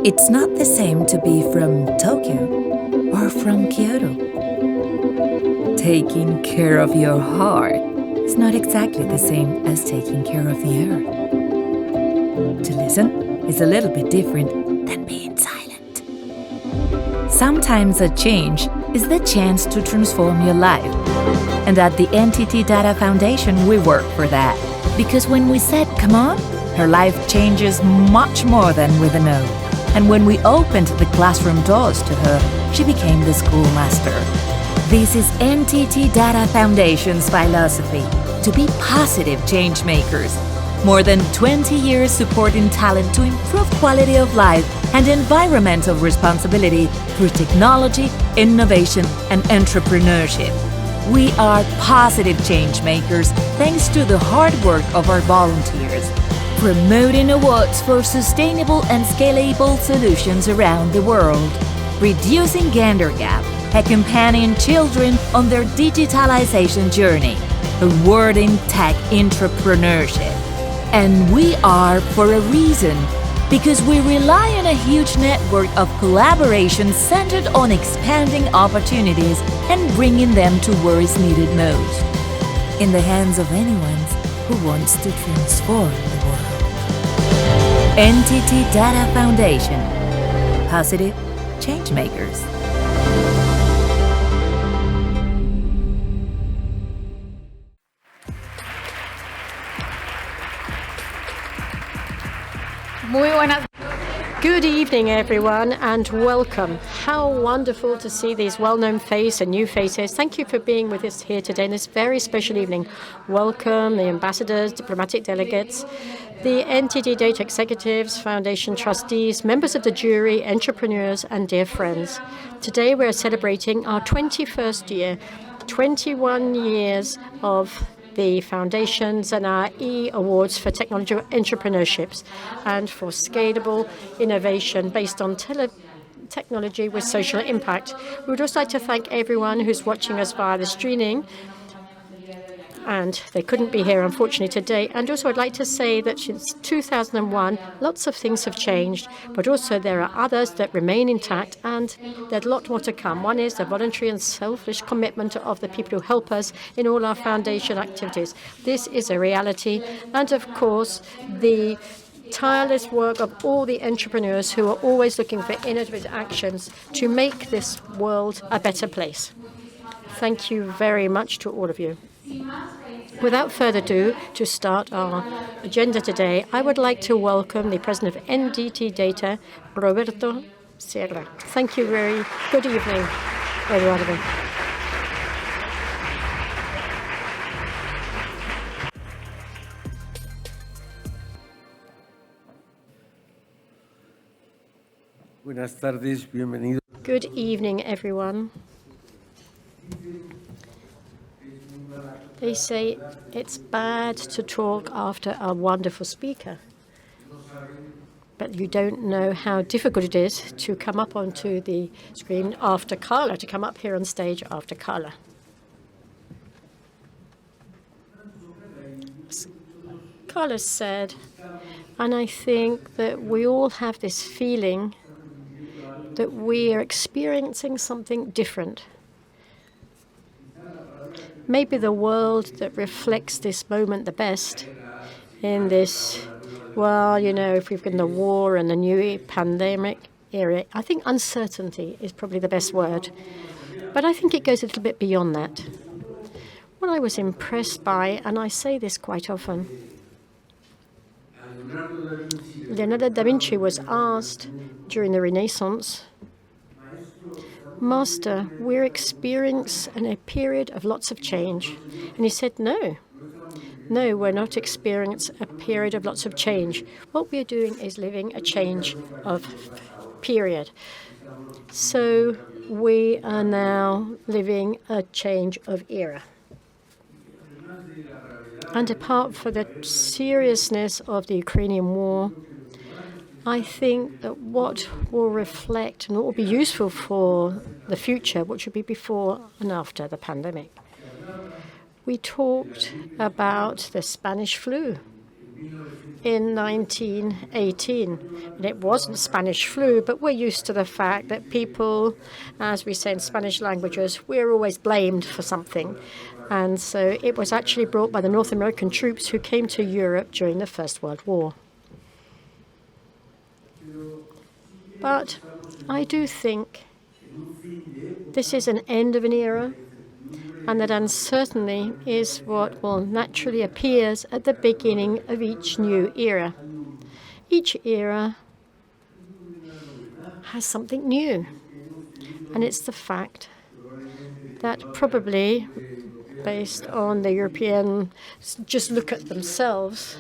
It's not the same to be from Tokyo or from Kyoto. Taking care of your heart is not exactly the same as taking care of the earth. To listen is a little bit different than being silent. Sometimes a change is the chance to transform your life. And at the NTT Data Foundation, we work for that. Because when we said, come on, her life changes much more than with a no. And when we opened the classroom doors to her, she became the schoolmaster. This is NTT Data Foundation's philosophy, to be positive change makers. More than 20 years supporting talent to improve quality of life and environmental responsibility through technology, innovation, and entrepreneurship. We are positive change makers thanks to the hard work of our volunteers. Promoting awards for sustainable and scalable solutions around the world. Reducing gender gap, accompanying children on their digitalization journey. Awarding tech entrepreneurship. And we are for a reason, because we rely on a huge network of collaboration centered on expanding opportunities and bringing them to where it's needed most. In the hands of anyone who wants to transform the world. NTT Data Foundation. Positive Changemakers. Muy buenas. Good evening, everyone, and welcome. How wonderful to see these well-known faces and new faces. Thank you for being with us here today in this very special evening. Welcome the ambassadors, diplomatic delegates, the NTT Data executives, foundation trustees, members of the jury, entrepreneurs, and dear friends. Today we are celebrating our 21st year, 21 years of the foundations and our eAwards for technology entrepreneurships and for scalable innovation based on technology with social impact. We would also like to thank everyone who's watching us via the streaming, and they couldn't be here, unfortunately, today. And also, I'd like to say that since 2001, lots of things have changed, but also there are others that remain intact, and there's a lot more to come. One is the voluntary and selfish commitment of the people who help us in all our foundation activities. This is a reality. And of course, the tireless work of all the entrepreneurs who are always looking for innovative actions to make this world a better place. Thank you very much to all of you. Without further ado, to start our agenda today, I would like to welcome the President of NTT Data, Roberto Sierra. Thank you very good evening, everyone. Buenas tardes, bienvenidos. Good evening, everyone. They say it's bad to talk after a wonderful speaker, but you don't know how difficult it is to come up onto the screen after Carla, to come up here on stage after Carla. Carla said, and I think that we all have this feeling that we are experiencing something different. Maybe the world that reflects this moment the best in this, well, you know, if we've got the war and the new pandemic era, I think uncertainty is probably the best word. But I think it goes a little bit beyond that. What I was impressed by, and I say this quite often, Leonardo da Vinci was asked during the Renaissance, Master, we're experiencing a period of lots of change. And he said, no, we're not experiencing a period of lots of change. What we're doing is living a change of period. So we are now living a change of era. And apart from the seriousness of the Ukrainian war, I think that what will reflect and what will be useful for the future, what should be before and after the pandemic. We talked about the Spanish flu in 1918. And it wasn't Spanish flu, but we're used to the fact that people, as we say in Spanish languages, we're always blamed for something. And so it was actually brought by the North American troops who came to Europe during the First World War. But I do think this is an end of an era, and that uncertainty is what will naturally appears at the beginning of each new era. Each era has something new, and it's the fact that probably, based on the European, just look at themselves,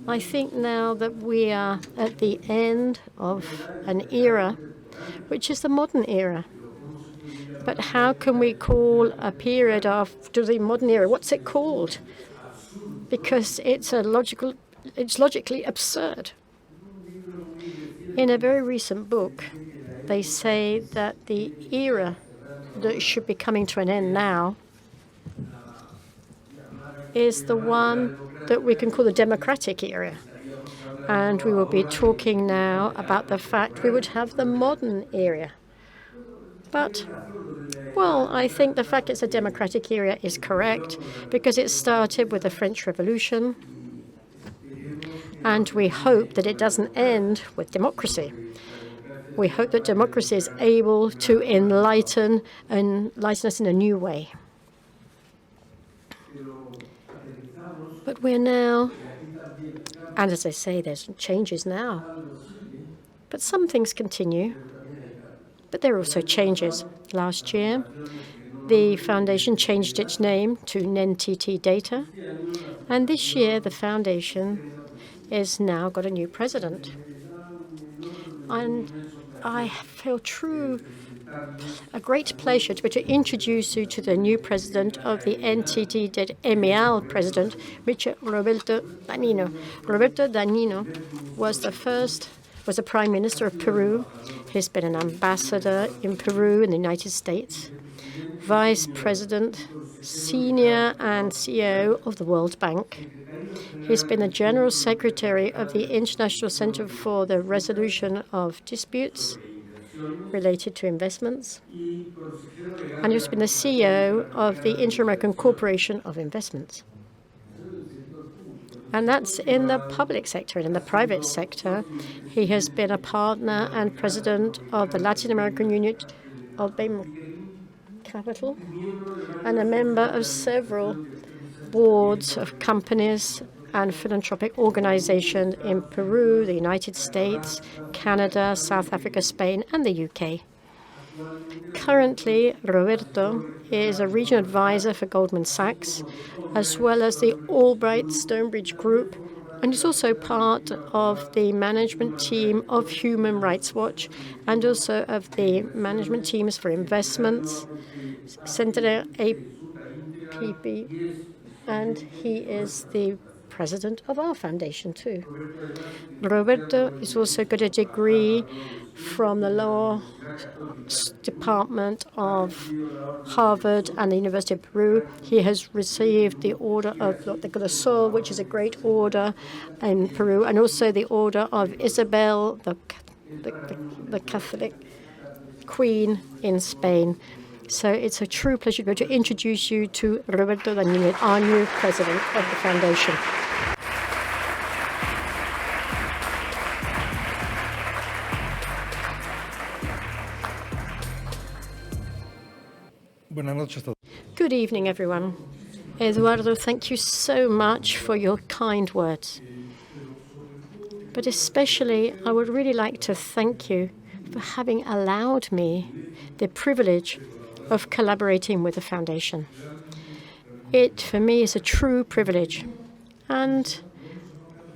I think now that we are at the end of an era, which is the modern era. But how can we call a period after the modern era? What's it called? Because it's logically absurd. In a very recent book, they say that the era that should be coming to an end now is the one that we can call the democratic era. And we will be talking now about the fact we would have the modern era. But, well, I think the fact it's a democratic era is correct because it started with the French Revolution, and we hope that it doesn't end with democracy. We hope that democracy is able to enlighten us in a new way. But we're now, and as I say, there's changes now. But some things continue. But there are also changes. Last year, the foundation changed its name to NTT Data. And this year, the foundation has now got a new president. And I feel a great pleasure to be able to introduce you to the new president of the NTT Data, EMEAL president, Mr. Roberto Dagnino. Roberto Dagnino was the Prime Minister of Peru. He's been an ambassador in Peru in the United States, Vice President, Senior and CEO of the World Bank. He's been the General Secretary of the International Center for the Resolution of Disputes related to investments. And he's been the CEO of the Inter-American Corporation of Investments. And that's in the public sector. And in the private sector, he has been a partner and president of the Latin American Unit of Capital and a member of several boards of companies and philanthropic organizations in Peru, the United States, Canada, South Africa, Spain, and the UK. Currently, Roberto is a regional advisor for Goldman Sachs, as well as the Albright Stonebridge Group, and he's also part of the management team of Human Rights Watch and also of the management teams for investments, Centre APP, and he is the president of our foundation too. Roberto has also got a degree from the law department of Harvard and the University of Peru. He has received the Order of the Sol, which is a great order in Peru, and also the Order of Isabel, the Catholic Queen in Spain. So it's a true pleasure to be able to introduce you to Roberto Dagnino, our new president of the foundation. Good evening, everyone. Eduardo, thank you so much for your kind words. But especially, I would really like to thank you for having allowed me the privilege of collaborating with the foundation. It, for me, is a true privilege. And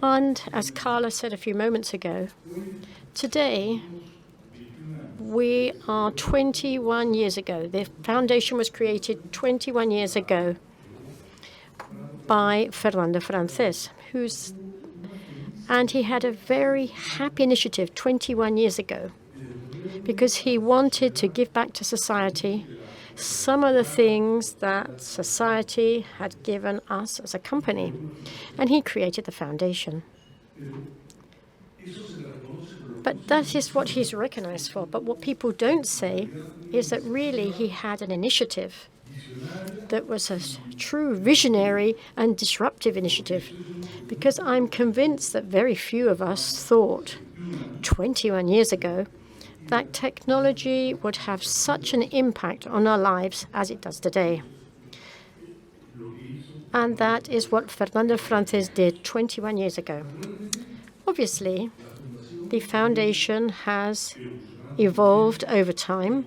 as Carla said a few moments ago, today we are 21 years ago. The foundation was created 21 years ago by Fernando Frances, and he had a very happy initiative 21 years ago because he wanted to give back to society some of the things that society had given us as a company, and he created the foundation. But that is what he's recognized for. But what people don't say is that really he had an initiative that was a true visionary and disruptive initiative. Because I'm convinced that very few of us thought 21 years ago that technology would have such an impact on our lives as it does today. And that is what Fernando Francis did 21 years ago. Obviously, the foundation has evolved over time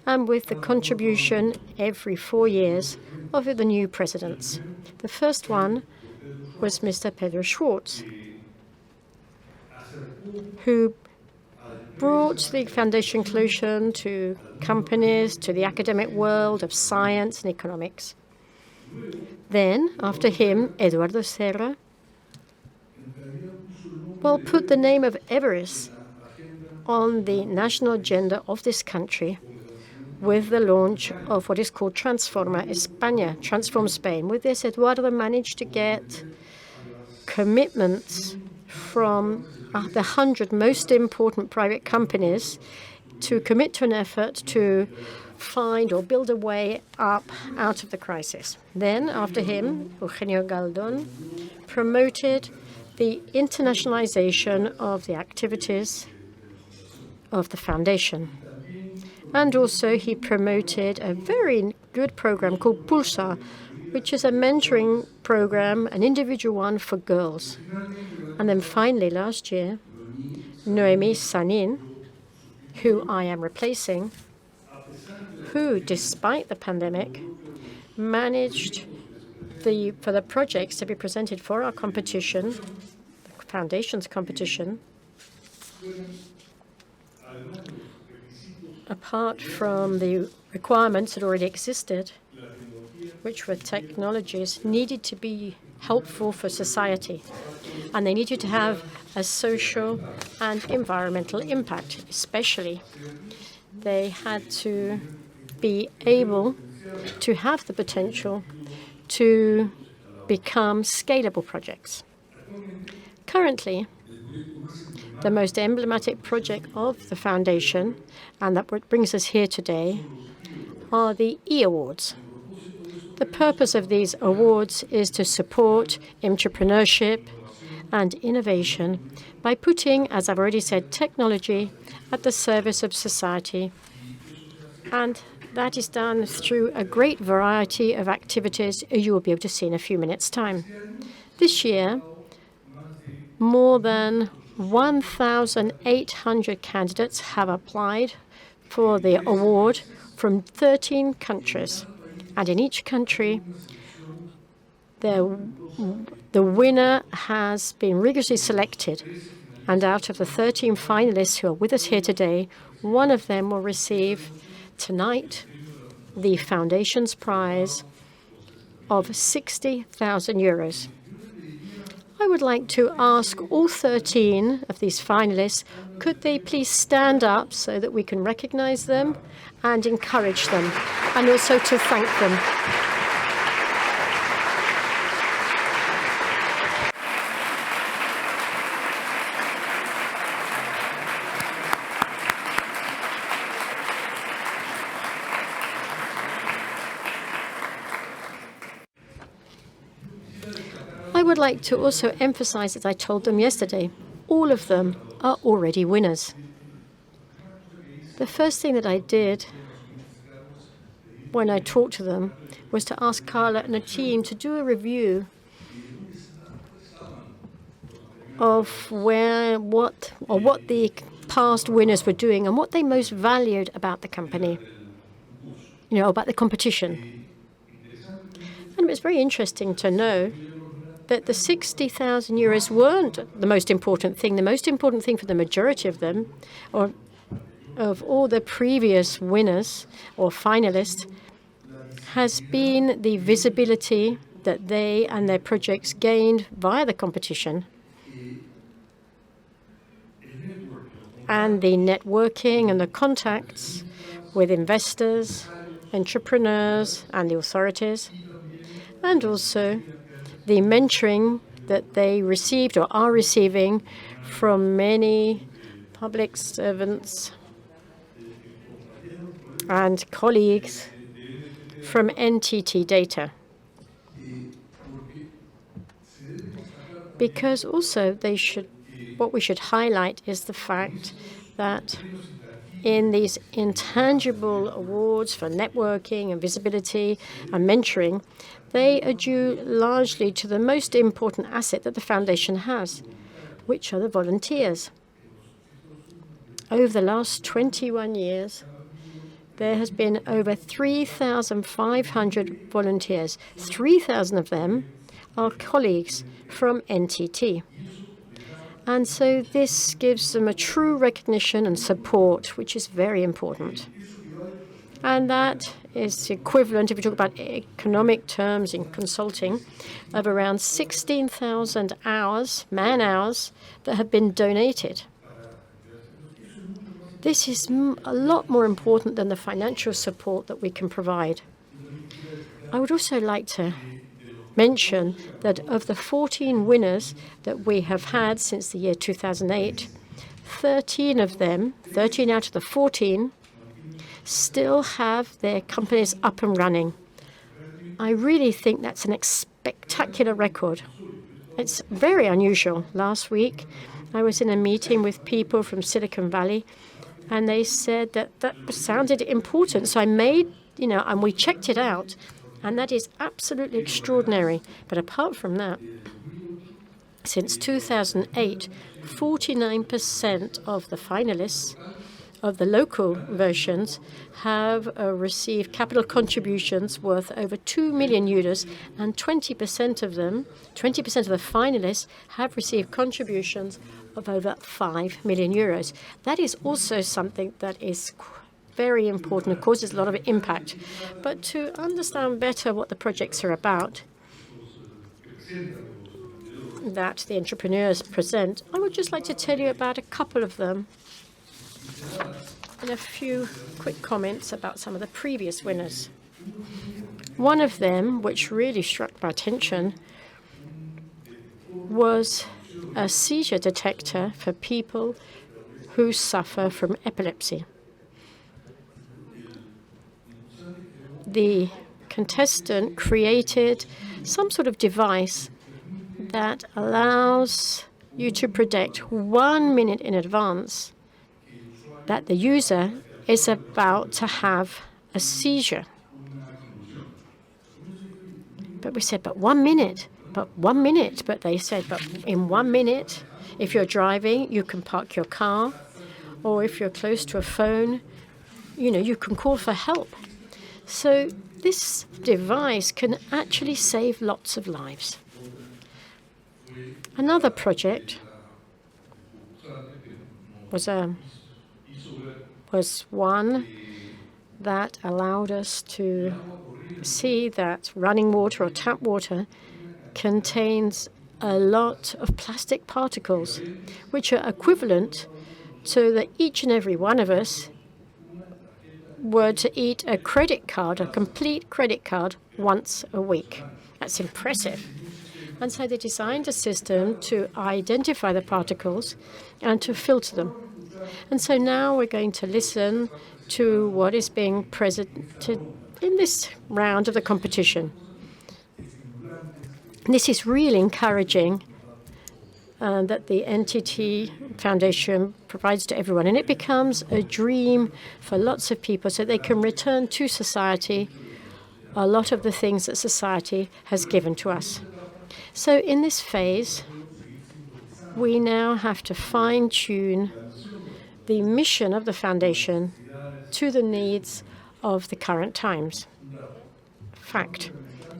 and with the contribution every 4 years of the new presidents. The first one was Mr. Pedro Schwartz, who brought the foundation closer to companies, to the academic world of science and economics. Then, after him, Eduardo Serra, put the name of Everest on the national agenda of this country with the launch of what is called Transforma España, Transform Spain. With this, Eduardo managed to get commitments from the 100 most important private companies to commit to an effort to find or build a way up out of the crisis. Then, after him, Eugenio Galdón promoted the internationalization of the activities of the foundation. And also he promoted a very good program called Pulsar, which is a mentoring program, an individual one for girls. And then finally, last year, Noémie Sanin, who I am replacing, who, despite the pandemic, managed for the projects to be presented for our competition, the foundation's competition, apart from the requirements that already existed, which were technologies needed to be helpful for society, and they needed to have a social and environmental impact. Especially, they had to be able to have the potential to become scalable projects. Currently, the most emblematic project of the foundation, and that what brings us here today, are the eAwards. The purpose of these awards is to support entrepreneurship and innovation by putting, as I've already said, technology at the service of society. And that is done through a great variety of activities you will be able to see in a few minutes' time. This year, more than 1,800 candidates have applied for the award from 13 countries. And in each country, the winner has been rigorously selected. And out of the 13 finalists who are with us here today, one of them will receive tonight the Foundation's prize of 60,000 euros. I would like to ask all 13 of these finalists, could they please stand up so that we can recognize them and encourage them, and also to thank them. I would like to also emphasize, as I told them yesterday, all of them are already winners. The first thing that I did when I talked to them was to ask Carla and the team to do a review of what the past winners were doing and what they most valued about the company, about the competition. And it was very interesting to know that the 60,000 euros weren't the most important thing. The most important thing for the majority of them, or of all the previous winners or finalists, has been the visibility that they and their projects gained via the competition, and the networking and the contacts with investors, entrepreneurs, and the authorities, and also the mentoring that they received or are receiving from many public servants and colleagues from NTT data. Because also what we should highlight is the fact that in these intangible awards for networking and visibility and mentoring, they are due largely to the most important asset that the foundation has, which are the volunteers. Over the last 21 years, there has been over 3,500 volunteers. 3,000 of them are colleagues from NTT. And so this gives them a true recognition and support, which is very important. And that is equivalent, if we talk about economic terms in consulting, of around 16,000 hours, man-hours, that have been donated. This is a lot more important than the financial support that we can provide. I would also like to mention that of the 14 winners that we have had since the year 2008, 13 of them, 13 out of the 14, still have their companies up and running. I really think that's a spectacular record. It's very unusual. Last week, I was in a meeting with people from Silicon Valley, and they said that sounded important. So I made, and we checked it out. And that is absolutely extraordinary. But apart from that, since 2008, 49% of the finalists of the local versions have received capital contributions worth over 2 million euros, and 20% of them, 20% of the finalists have received contributions of over 5 million euros. That is also something that is very important. It causes a lot of impact. But to understand better what the projects are about that the entrepreneurs present, I would just like to tell you about a couple of them and a few quick comments about some of the previous winners. One of them, which really struck my attention, was a seizure detector for people who suffer from epilepsy. The contestant created some sort of device that allows you to predict 1 minute in advance that the user is about to have a seizure. But we said, but 1 minute, but 1 minute. But they said, but in 1 minute, if you're driving, you can park your car, or if you're close to a phone, you can call for help. So this device can actually save lots of lives. Another project was one that allowed us to see that running water or tap water contains a lot of plastic particles, which are equivalent to that each and every one of us were to eat a credit card, a complete credit card, once a week. That's impressive. And so they designed a system to identify the particles and to filter them. And so now we're going to listen to what is being presented in this round of the competition. This is really encouraging that the NTT Foundation provides to everyone. And it becomes a dream for lots of people so they can return to society a lot of the things that society has given to us. So in this phase, we now have to fine-tune the mission of the foundation to the needs of the current times. Fact,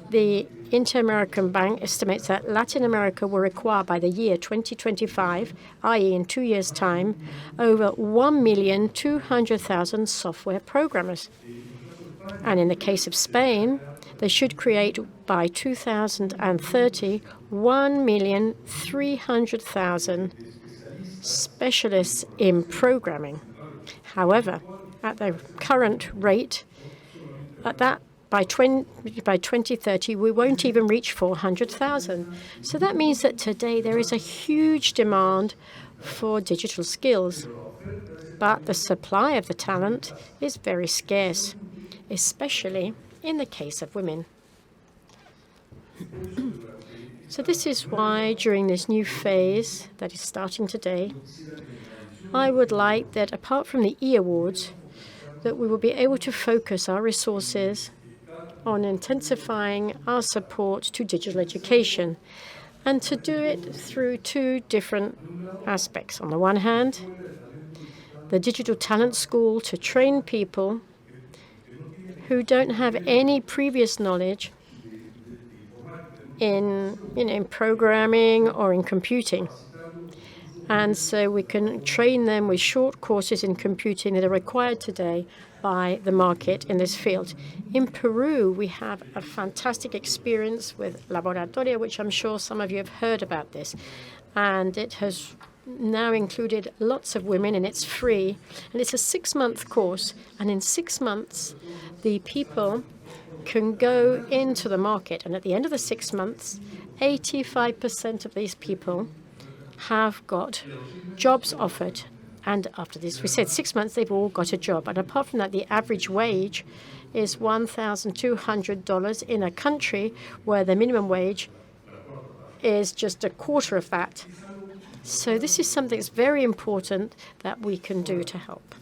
the Inter-American Bank estimates that Latin America will require by the year 2025, i.e. in 2 years' time, over 1,200,000 software programmers. And in the case of Spain, they should create by 2030 1,300,000 specialists in programming. However, at the current rate, by by 2030, we won't even reach 400,000. So that means that today there is a huge demand for digital skills. But the supply of the talent is very scarce, especially in the case of women. So this is why during this new phase that is starting today, I would like that apart from the eAwards, that we will be able to focus our resources on intensifying our support to digital education, and to do it through two different aspects. On the one hand, the Digital Talent School to train people who don't have any previous knowledge in programming or in computing. And so we can train them with short courses in computing that are required today by the market in this field. In Peru, we have a fantastic experience with Laboratoria, which I'm sure some of you have heard about this. And it has now included lots of women, and it's free. And it's a 6-month course. And in 6 months, the people can go into the market. And at the end of the 6 months, 85% of these people have got jobs offered. And after this, we said 6 months, they've all got a job. And apart from that, the average wage is $1,200 in a country where the minimum wage is just a quarter of that. So this is something that's very important that we can do to help.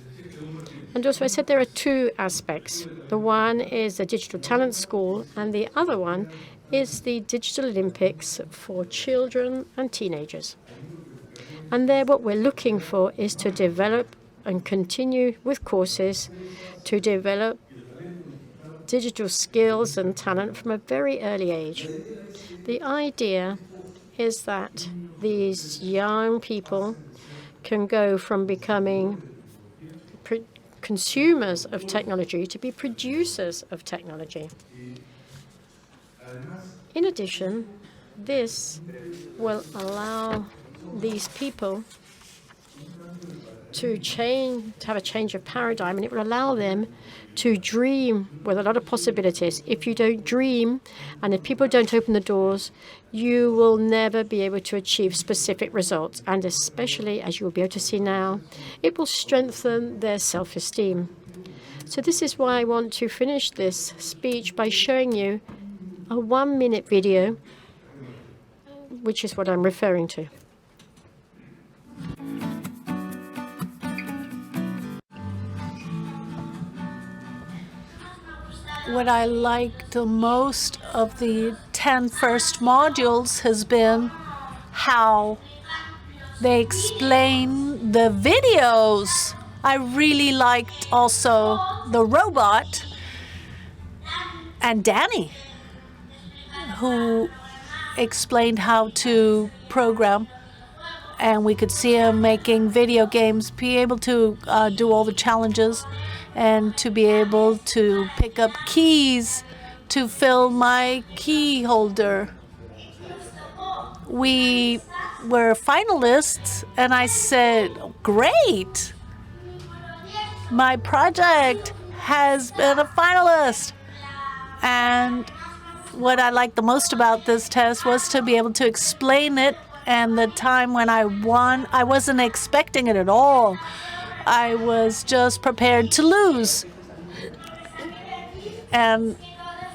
And also, I said there are two aspects. The one is the Digital Talent School, and the other one is the Digital Olympics for children and teenagers. And there, what we're looking for is to develop and continue with courses to develop digital skills and talent from a very early age. The idea is that these young people can go from becoming consumers of technology to be producers of technology. In addition, this will allow these people to have a change of paradigm, and it will allow them to dream with a lot of possibilities. If you don't dream, and if people don't open the doors, you will never be able to achieve specific results. And especially, as you will be able to see now, it will strengthen their self-esteem. So this is why I want to finish this speech by showing you a 1-minute video, which is what I'm referring to. What I liked the most of the 10 first modules has been how they explain the videos. I really liked also the robot and Danny, who explained how to program. And we could see him making video games, be able to do all the challenges, and to be able to pick up keys to fill my key holder. We were finalists, and I said, great! My project has been a finalist. And what I liked the most about this test was to be able to explain it. And the time when I won, I wasn't expecting it at all. I was just prepared to lose. And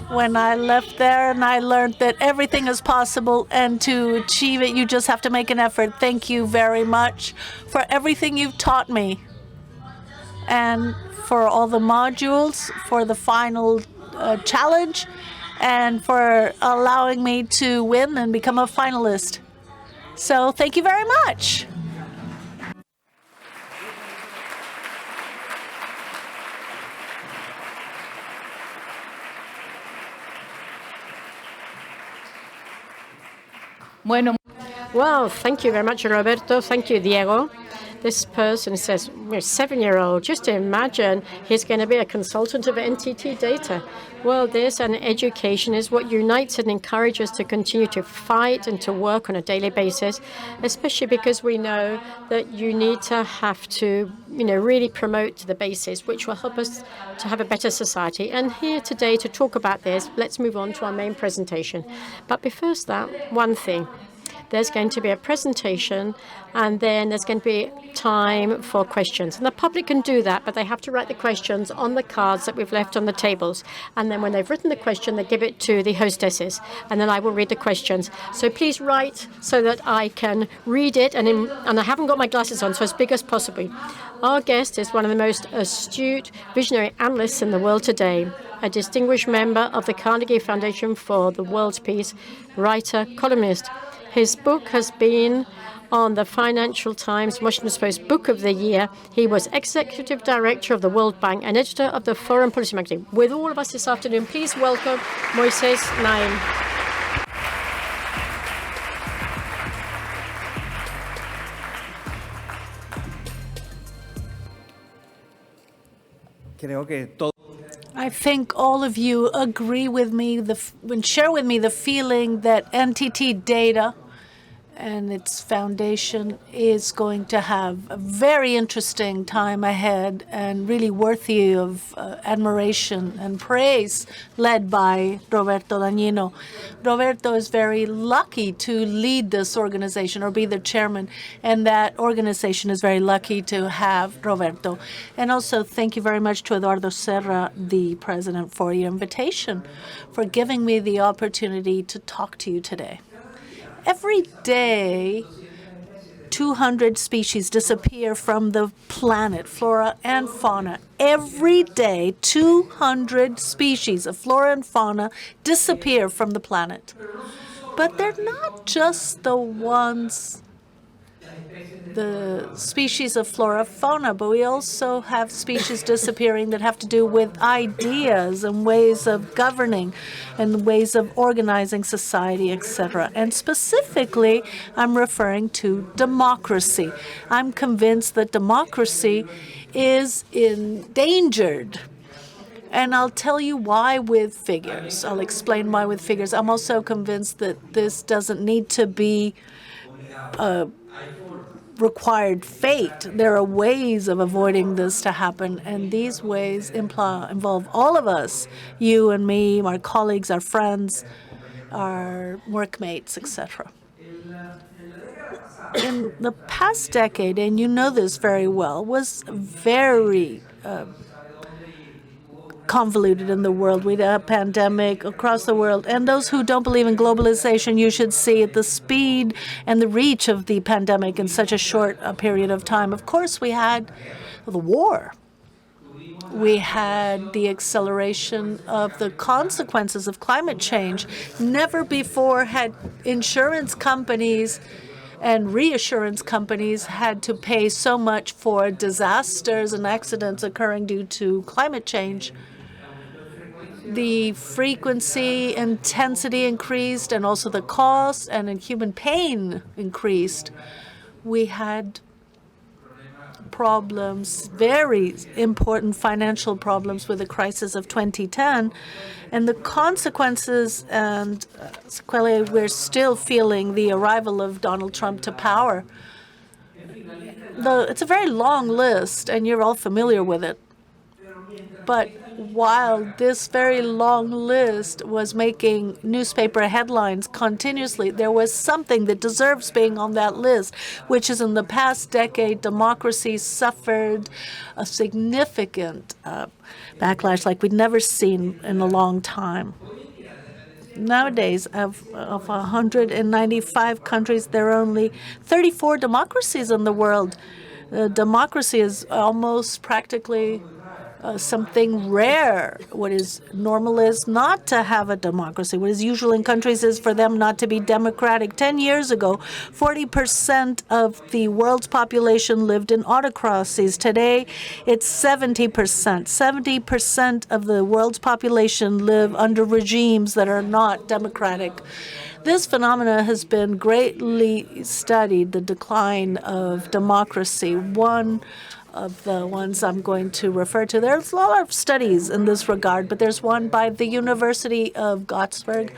when I left there and I learned that everything is possible, and to achieve it, you just have to make an effort. Thank you very much for everything you've taught me, and for all the modules, for the final challenge, and for allowing me to win and become a finalist. So thank you very much. Well, thank you very much, Roberto. Thank you, Diego. This person says, 7-year-old, just imagine he's going to be a consultant of NTT data. Well, this and education is what unites and encourages us to continue to fight and to work on a daily basis, especially because we know that you need to have to, really promote the basis, which will help us to have a better society. And here today to talk about this, let's move on to our main presentation. But before that, one thing. There's going to be a presentation, and then there's going to be time for questions. And the public can do that, but they have to write the questions on the cards that we've left on the tables. And then when they've written the question, they give it to the hostesses, and then I will read the questions. So please write so that I can read it, and I haven't got my glasses on, so as big as possible. Our guest is one of the most astute, visionary analysts in the world today, a distinguished member of the Carnegie Foundation for the World's Peace, writer, columnist. His book has been on the Financial Times Washington Post Book of the Year. He was executive director of the World Bank and editor of the Foreign Policy magazine. With all of us this afternoon, please welcome Moisés Naím. I think all of you agree with me and share with me the feeling that NTT Data and its foundation is going to have a very interesting time ahead and really worthy of admiration and praise, led by Roberto Dañino. Roberto is very lucky to lead this organization or be the chairman, and that organization is very lucky to have Roberto. And also thank you very much to Eduardo Serra, the president, for your invitation, for giving me the opportunity to talk to you today. Every day, 200 species disappear from the planet, flora and fauna. Every day, 200 species of flora and fauna disappear from the planet. But they're not just the species of flora fauna, but we also have species disappearing that have to do with ideas and ways of governing and ways of organizing society, etc. And specifically, I'm referring to democracy. I'm convinced that democracy is endangered. And I'll tell you why with figures. I'll explain why with figures. I'm also convinced that this doesn't need to be required fate. There are ways of avoiding this to happen, and these ways involve all of us, you and me, our colleagues, our friends, our workmates, etc. In the past decade, and you know this very well, was very convoluted in the world. We had a pandemic across the world. And those who don't believe in globalization, you should see the speed and the reach of the pandemic in such a short period of time. Of course, we had the war. We had the acceleration of the consequences of climate change. Never before had insurance companies and reassurance companies had to pay so much for disasters and accidents occurring due to climate change. The frequency, intensity increased, and also the cost and human pain increased. We had problems, very important financial problems with the crisis of 2010. And the consequences and sequelae, we're still feeling the arrival of Donald Trump to power. It's a very long list, and you're all familiar with it. But while this very long list was making newspaper headlines continuously, there was something that deserves being on that list, which is in the past decade, democracy suffered a significant backlash like we'd never seen in a long time. Nowadays, of 195 countries, there are only 34 democracies in the world. Democracy is almost practically something rare. What is normal is not to have a democracy. What is usual in countries is for them not to be democratic. 10 years ago, 40% of the world's population lived in autocracies. Today, it's 70%. 70% of the world's population live under regimes that are not democratic. This phenomena has been greatly studied, the decline of democracy. One of the ones I'm going to refer to, there's a lot of studies in this regard, but there's one by the University of Göteborg,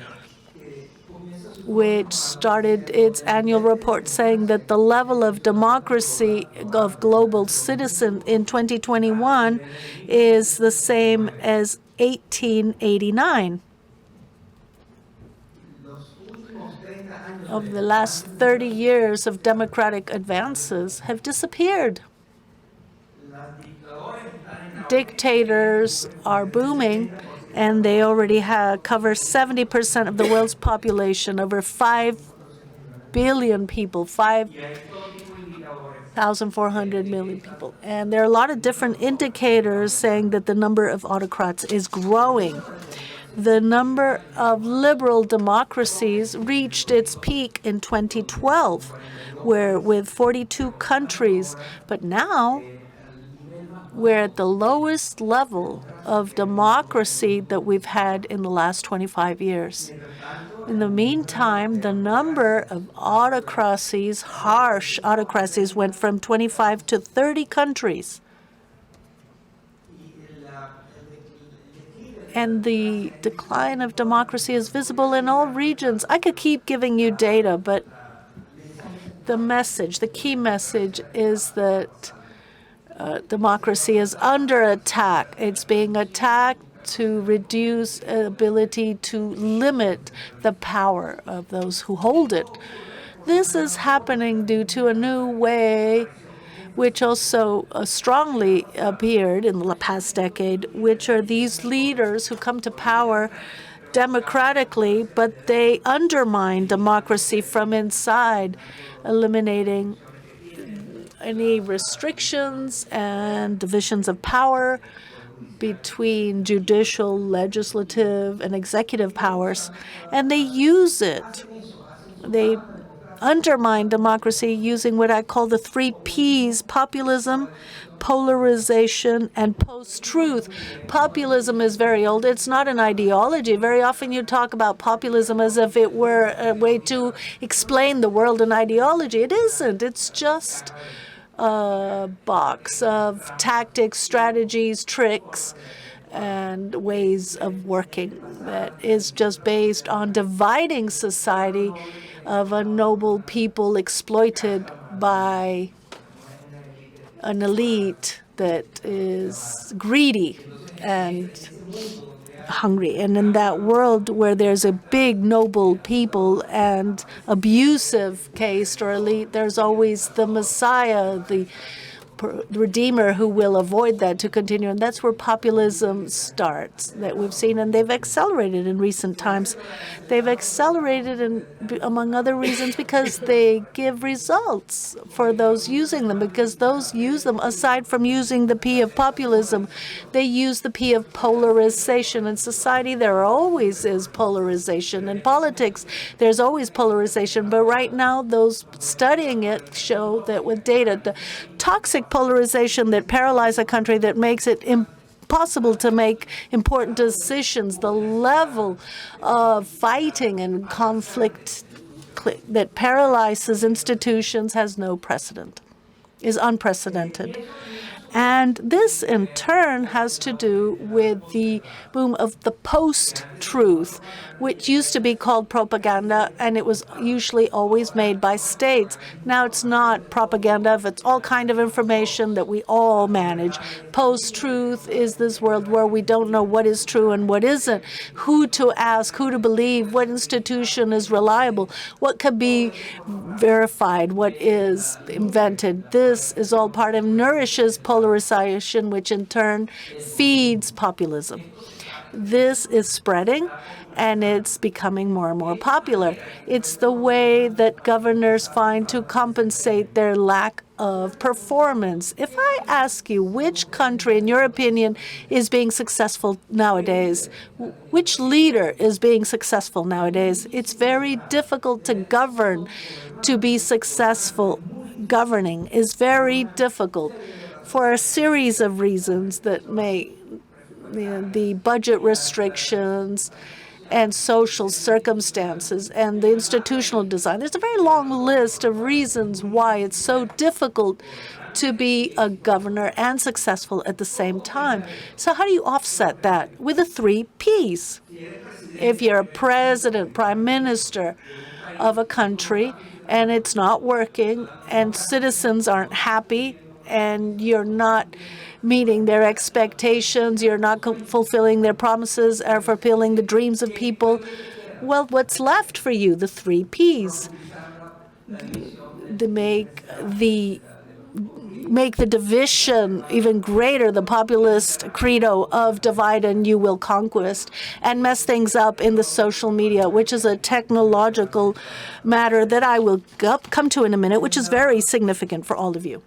which started its annual report saying that the level of democracy of global citizen in 2021 is the same as 1889. Of the last 30 years of democratic advances have disappeared. Dictators are booming, and they already cover 70% of the world's population, over 5 billion people, 5,400 million people. And there are a lot of different indicators saying that the number of autocrats is growing. The number of liberal democracies reached its peak in 2012, with 42 countries. But now we're at the lowest level of democracy that we've had in the last 25 years. In the meantime, the number of autocracies, harsh autocracies, went from 25 to 30 countries. And the decline of democracy is visible in all regions. I could keep giving you data, but the key message is that democracy is under attack. It's being attacked to reduce ability to limit the power of those who hold it. This is happening due to a new way, which also strongly appeared in the past decade, which are these leaders who come to power democratically, but they undermine democracy from inside, eliminating any restrictions and divisions of power between judicial, legislative, and executive powers. And they use it. They undermine democracy using what I call the 3 Ps: populism, polarization, and post-truth. Populism is very old. It's not an ideology. Very often you talk about populism as if it were a way to explain the world in ideology. It isn't. It's just a box of tactics, strategies, tricks, and ways of working that is just based on dividing society of a noble people exploited by an elite that is greedy and hungry. And in that world where there's a big noble people and abusive caste or elite, there's always the Messiah, the Redeemer, who will avoid that to continue. And that's where populism starts, that we've seen. And they've accelerated in recent times. They've accelerated, among other reasons, because they give results for those using them, because those use them, aside from using the P of populism, they use the P of polarization. In society, there always is polarization. In politics, there's always polarization. But right now, those studying it show that with data, the toxic polarization that paralyzes a country, that makes it impossible to make important decisions, the level of fighting and conflict that paralyzes institutions has no precedent, is unprecedented. And this, in turn, has to do with the boom of the post-truth, which used to be called propaganda, and it was usually always made by states. Now it's not propaganda, it's all kind of information that we all manage. Post-truth is this world where we don't know what is true and what isn't, who to ask, who to believe, what institution is reliable, what can be verified, what is invented. This is all part of nourishes polarization, which in turn feeds populism. This is spreading, and it's becoming more and more popular. It's the way that governors find to compensate their lack of performance. If I ask you which country, in your opinion, is being successful nowadays, which leader is being successful nowadays, it's very difficult to govern. To be successful, governing is very difficult for a series of reasons that may, the budget restrictions and social circumstances and the institutional design. There's a very long list of reasons why it's so difficult to be a governor and successful at the same time. So how do you offset that? With the 3 Ps. If you're a president, prime minister of a country, and it's not working, and citizens aren't happy, and you're not meeting their expectations, you're not fulfilling their promises or fulfilling the dreams of people, well, what's left for you? The 3 Ps. To make the division even greater, the populist credo of divide and you will conquest, and mess things up in the social media, which is a technological matter that I will come to in a minute, which is very significant for all of you.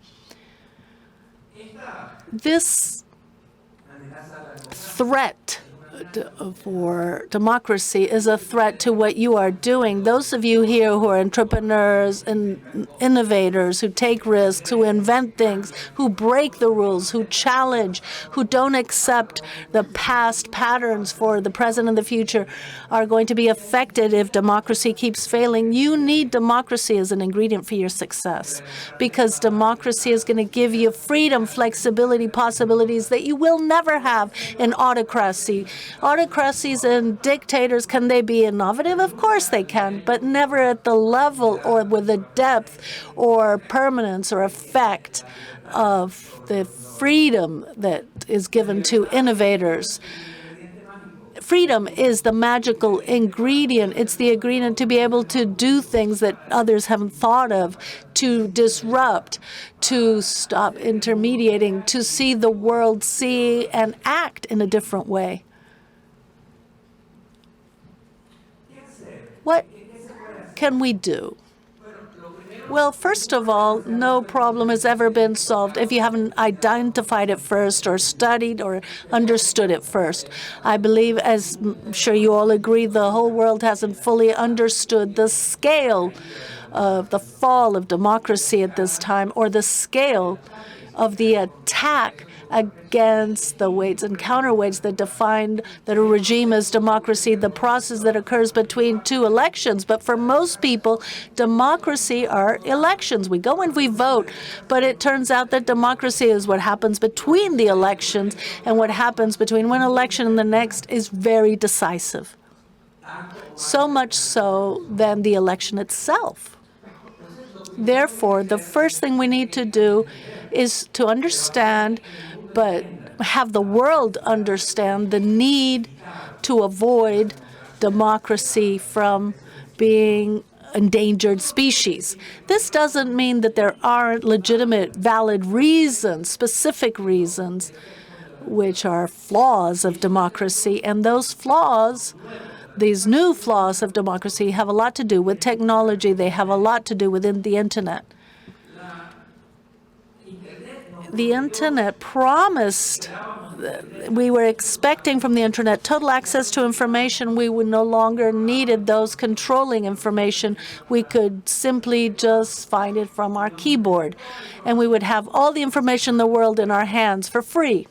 This threat for democracy is a threat to what you are doing. Those of you here who are entrepreneurs and innovators, who take risks, who invent things, who break the rules, who challenge, who don't accept the past patterns for the present and the future, are going to be affected if democracy keeps failing. You need democracy as an ingredient for your success, because democracy is going to give you freedom, flexibility, possibilities that you will never have in autocracy. Autocracies and dictators, can they be innovative? Of course they can, but never at the level or with the depth or permanence or effect of the freedom that is given to innovators. Freedom is the magical ingredient. It's the ingredient to be able to do things that others haven't thought of, to disrupt, to stop intermediating, to see the world see and act in a different way. What can we do? Well, first of all, no problem has ever been solved if you haven't identified it first or studied or understood it first. I believe, as I'm sure you all agree, the whole world hasn't fully understood the scale of the fall of democracy at this time, or the scale of the attack against the weights and counterweights that define that a regime is democracy, the process that occurs between 2 elections. But for most people, democracy are elections. We go and we vote, but it turns out that democracy is what happens between the elections, and what happens between one election and the next is very decisive. So much so than the election itself. Therefore, the first thing we need to do is to understand, but have the world understand, the need to avoid democracy from being endangered species. This doesn't mean that there aren't legitimate, valid reasons, specific reasons, which are flaws of democracy. And those flaws, these new flaws of democracy, have a lot to do with technology. They have a lot to do with the Internet. The Internet promised, we were expecting from the Internet total access to information. We would no longer needed those controlling information. We could simply just find it from our keyboard, and we would have all the information in the world in our hands for free.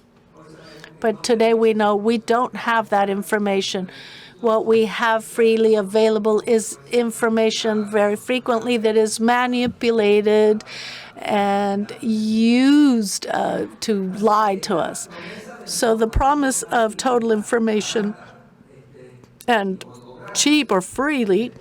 But today we know we don't have that information. What we have freely available is information very frequently that is manipulated and used to lie to us. So the promise of total information and cheap or freely,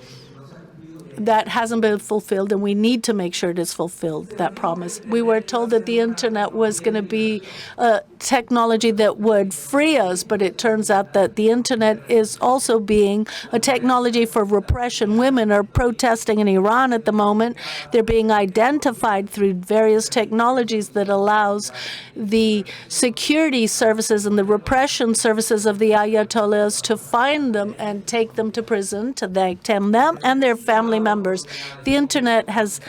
that hasn't been fulfilled, and we need to make sure it is fulfilled, that promise. We were told that the Internet was going to be a technology that would free us, but it turns out that the Internet is also being a technology for repression. Women are protesting in Iran at the moment. They're being identified through various technologies that allows the security services and the repression services of the Ayatollahs to find them and take them to prison, to detain them and their family members. The Internet has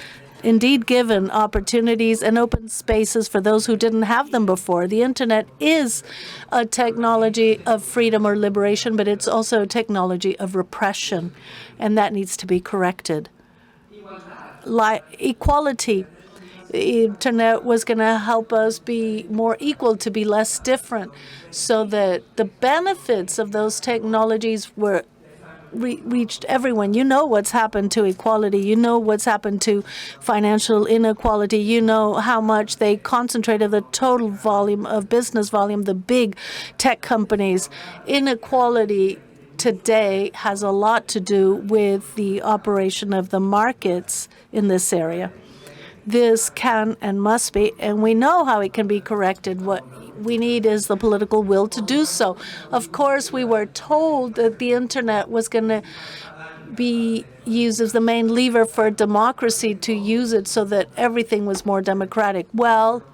indeed given opportunities and open spaces for those who didn't have them before. The Internet is a technology of freedom or liberation, but it's also a technology of repression, and that needs to be corrected. Equality. The Internet was going to help us be more equal, to be less different, so that the benefits of those technologies were reached everyone. You know what's happened to equality. You know what's happened to financial inequality. You know how much they concentrated the total volume of business volume, the big tech companies. Inequality today has a lot to do with the operation of the markets in this area. This can and must be, and we know how it can be corrected. What we need is the political will to do so. Of course, we were told that the internet was going to be used as the main lever for democracy, to use it so that everything was more democratic. Well,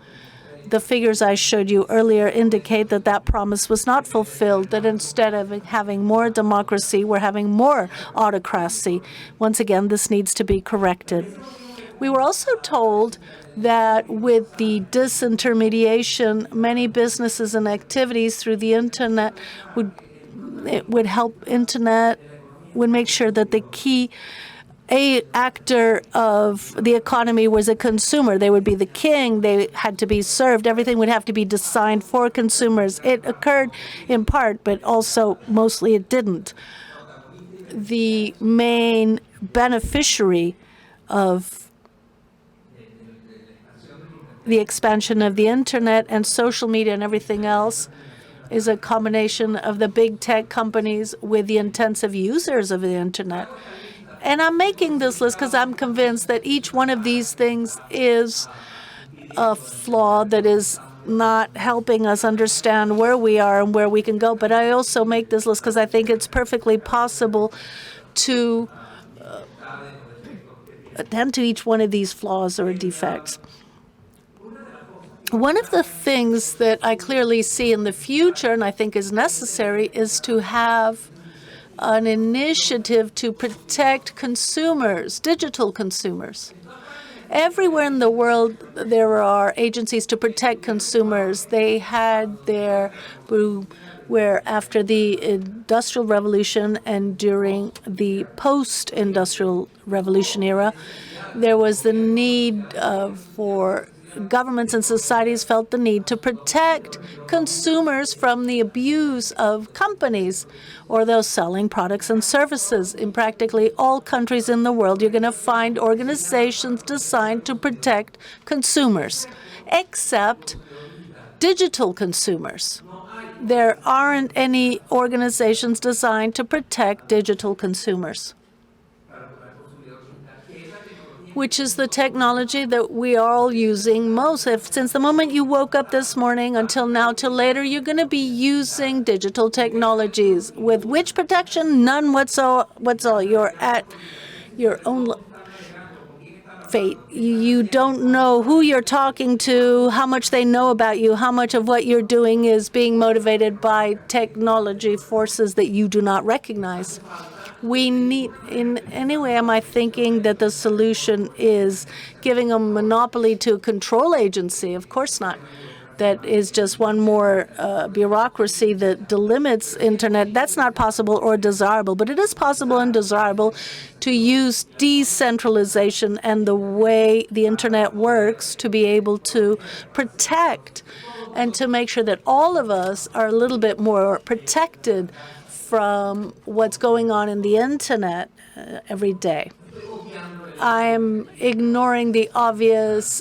the figures I showed you earlier indicate that that promise was not fulfilled, that instead of having more democracy, we're having more autocracy. Once again, this needs to be corrected. We were also told that with the disintermediation, many businesses and activities through the internet would make sure that the key actor of the economy was a consumer. They would be the king. They had to be served. Everything would have to be designed for consumers. It occurred in part, but also mostly it didn't. The main beneficiary of the expansion of the internet and social media and everything else is a combination of the big tech companies with the intensive users of the internet. And I'm making this list because I'm convinced that each one of these things is a flaw that is not helping us understand where we are and where we can go. But I also make this list because I think it's perfectly possible to attend to each one of these flaws or defects. One of the things that I clearly see in the future, and I think is necessary, is to have an initiative to protect consumers, digital consumers. Everywhere in the world, there are agencies to protect consumers. They had their where after the Industrial Revolution and during the post-Industrial Revolution era, there was the need for governments and societies felt the need to protect consumers from the abuse of companies or those selling products and services. In practically all countries in the world, you're going to find organizations designed to protect consumers, except digital consumers. There aren't any organizations designed to protect digital consumers, which is the technology that we are all using most. Since the moment you woke up this morning until now, till later, you're going to be using digital technologies. With which protection? None whatsoever. You're at your own fate. You don't know who you're talking to, how much they know about you, how much of what you're doing is being motivated by technology forces that you do not recognize. We need, in any way, am I thinking that the solution is giving a monopoly to a control agency? Of course not. That is just one more bureaucracy that delimits internet. That's not possible or desirable, but it is possible and desirable to use decentralization and the way the internet works to be able to protect and to make sure that all of us are a little bit more protected from what's going on in the internet every day. I'm ignoring the obvious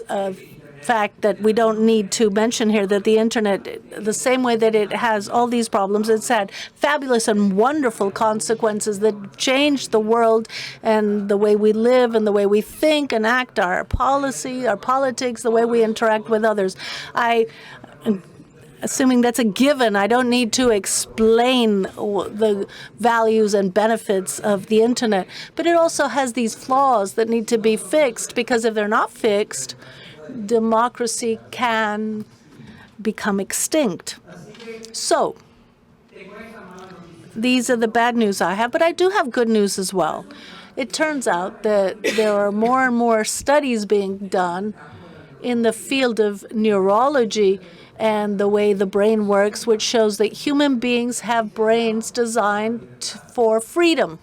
fact that we don't need to mention here that the internet, the same way that it has all these problems, it's had fabulous and wonderful consequences that change the world and the way we live and the way we think and act, our policy, our politics, the way we interact with others. Assuming that's a given, I don't need to explain the values and benefits of the internet. But it also has these flaws that need to be fixed, because if they're not fixed, democracy can become extinct. So these are the bad news I have, but I do have good news as well. It turns out that there are more and more studies being done in the field of neurology and the way the brain works, which shows that human beings have brains designed for freedom.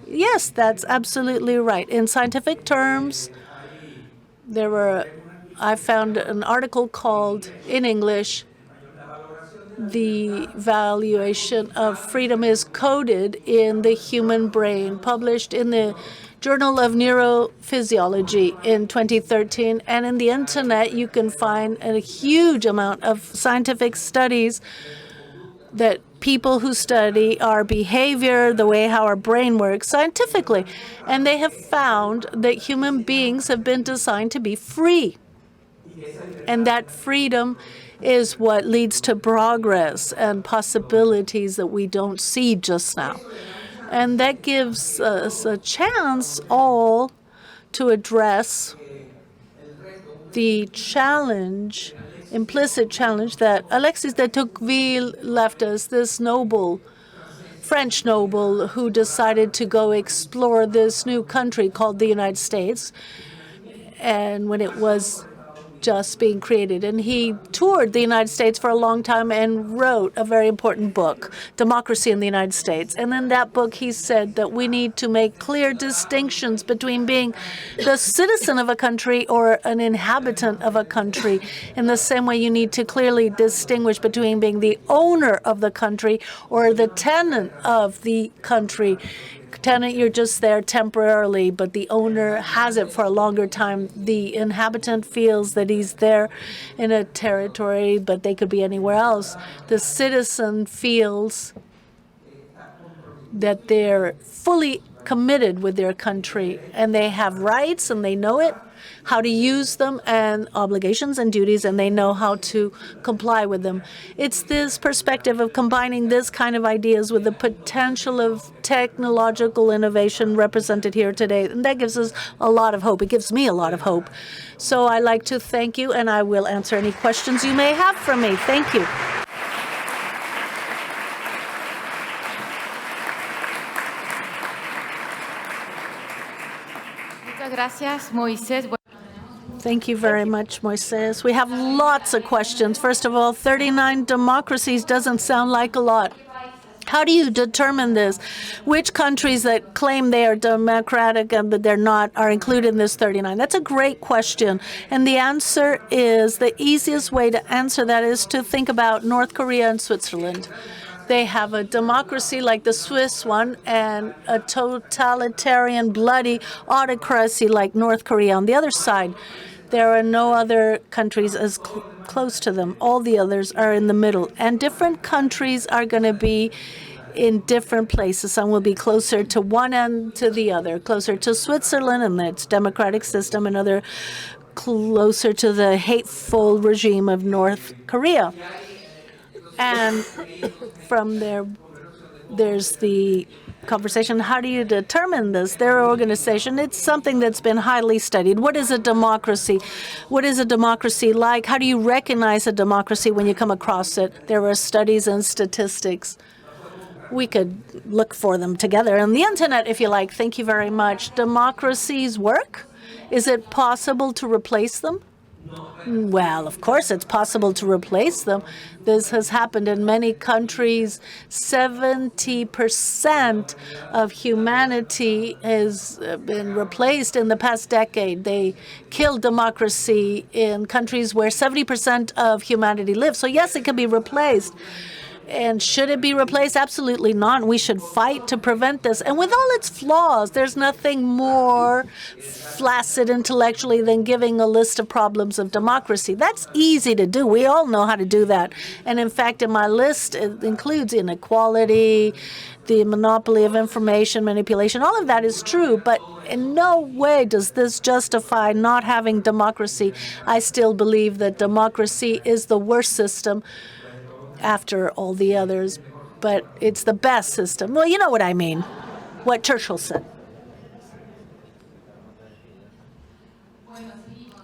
Yes, that's absolutely right. In scientific terms, I found an article called, in English, The valuation of freedom is coded in the human brain, published in the Journal of Neurophysiology in 2013. And in the internet, you can find a huge amount of scientific studies that people who study our behavior, the way how our brain works scientifically. And they have found that human beings have been designed to be free. And that freedom is what leads to progress and possibilities that we don't see just now. And that gives us a chance all to address the challenge, implicit challenge that Alexis de Tocqueville left us, this noble, French noble who decided to go explore this new country called the United States, and when it was just being created. And he toured the United States for a long time and wrote a very important book, Democracy in the United States. And in that book, he said that we need to make clear distinctions between being the citizen of a country or an inhabitant of a country. In the same way, you need to clearly distinguish between being the owner of the country or the tenant of the country. Tenant, you're just there temporarily, but the owner has it for a longer time. The inhabitant feels that he's there in a territory, but they could be anywhere else. The citizen feels that they're fully committed with their country, and they have rights, and they know it, how to use them, and obligations and duties, and they know how to comply with them. It's this perspective of combining this kind of ideas with the potential of technological innovation represented here today, and that gives us a lot of hope. It gives me a lot of hope. So I'd like to thank you, and I will answer any questions you may have for me. Thank you. Thank you very much, Moises. We have lots of questions. First of all, 39 democracies doesn't sound like a lot. How do you determine this? Which countries that claim they are democratic but they're not are included in this 39? That's a great question. And the answer is, the easiest way to answer that is to think about North Korea and Switzerland. They have a democracy like the Swiss one and a totalitarian, bloody autocracy like North Korea on the other side. There are no other countries as close to them. All the others are in the middle. And different countries are going to be in different places. Some will be closer to one end to the other, closer to Switzerland and its democratic system, and other closer to the hateful regime of North Korea. And from there, there's the conversation. How do you determine this? Their organization, it's something that's been highly studied. What is a democracy? What is a democracy like? How do you recognize a democracy when you come across it? There are studies and statistics. We could look for them together on the internet if you like. Thank you very much. Democracies work? Is it possible to replace them? Well, of course it's possible to replace them. This has happened in many countries. 70% of humanity has been replaced in the past decade. They killed democracy in countries where 70% of humanity lives. So yes, it can be replaced. And should it be replaced? Absolutely not. We should fight to prevent this. And with all its flaws, there's nothing more flaccid intellectually than giving a list of problems of democracy. That's easy to do. We all know how to do that. And in fact, in my list, it includes inequality, the monopoly of information manipulation. All of that is true, but in no way does this justify not having democracy. I still believe that democracy is the worst system after all the others, but it's the best system. Well, you know what I mean, what Churchill said.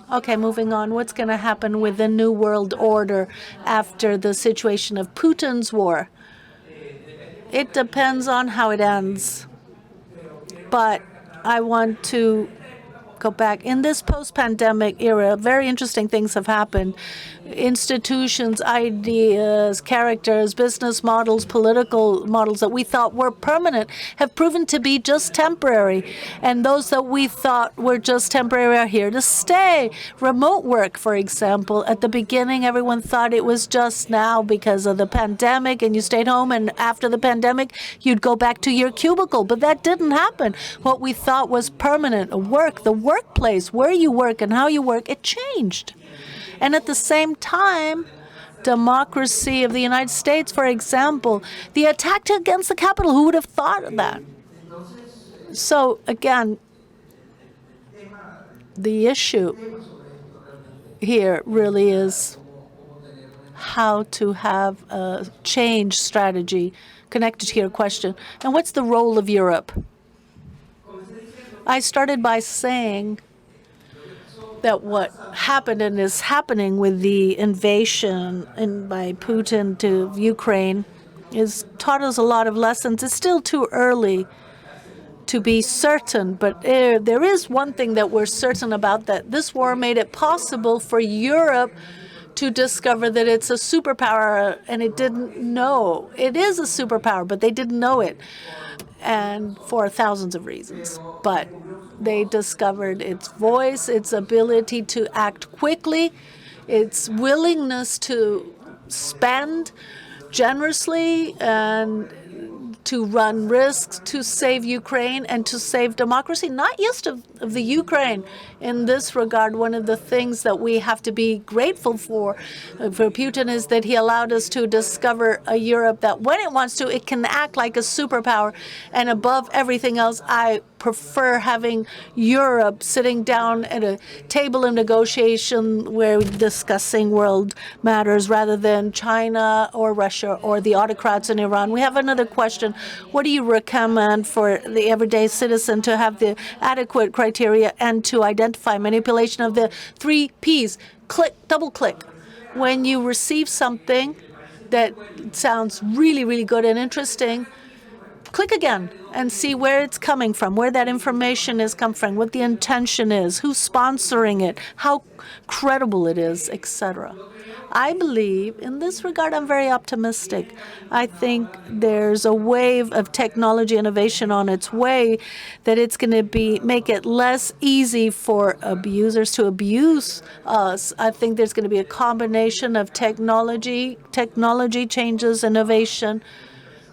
Okay, moving on. What's going to happen with the New World Order after the situation of Putin's war? It depends on how it ends. But I want to go back. In this post-pandemic era, very interesting things have happened. Institutions, ideas, characters, business models, political models that we thought were permanent have proven to be just temporary. And those that we thought were just temporary are here to stay. Remote work, for example. At the beginning, everyone thought it was just now because of the pandemic, and you stayed home, and after the pandemic, you'd go back to your cubicle. But that didn't happen. What we thought was permanent work, the workplace, where you work and how you work, it changed. And at the same time, democracy of the United States, for example, the attack against the Capitol, who would have thought of that? So again, the issue here really is how to have a change strategy connected to your question. And what's the role of Europe? I started by saying that what happened and is happening with the invasion by Putin to Ukraine has taught us a lot of lessons. It's still too early to be certain, but there is one thing that we're certain about, that this war made it possible for Europe to discover that it's a superpower, and it didn't know. It is a superpower, but they didn't know it, and for thousands of reasons. But they discovered its voice, its ability to act quickly, its willingness to spend generously and to run risks to save Ukraine and to save democracy, not just of the Ukraine. In this regard, one of the things that we have to be grateful for Putin is that he allowed us to discover a Europe that when it wants to, it can act like a superpower. And above everything else, I prefer having Europe sitting down at a table of negotiation where we're discussing world matters rather than China or Russia or the autocrats in Iran. We have another question. What do you recommend for the everyday citizen to have the adequate criteria and to identify manipulation of the 3 Ps? Click, double click. When you receive something that sounds really, really good and interesting, click again and see where it's coming from, where that information is coming from, what the intention is, who's sponsoring it, how credible it is, etc. I believe, in this regard, I'm very optimistic. I think there's a wave of technology innovation on its way that it's going to make it less easy for abusers to abuse us. I think there's going to be a combination of technology changes, innovation,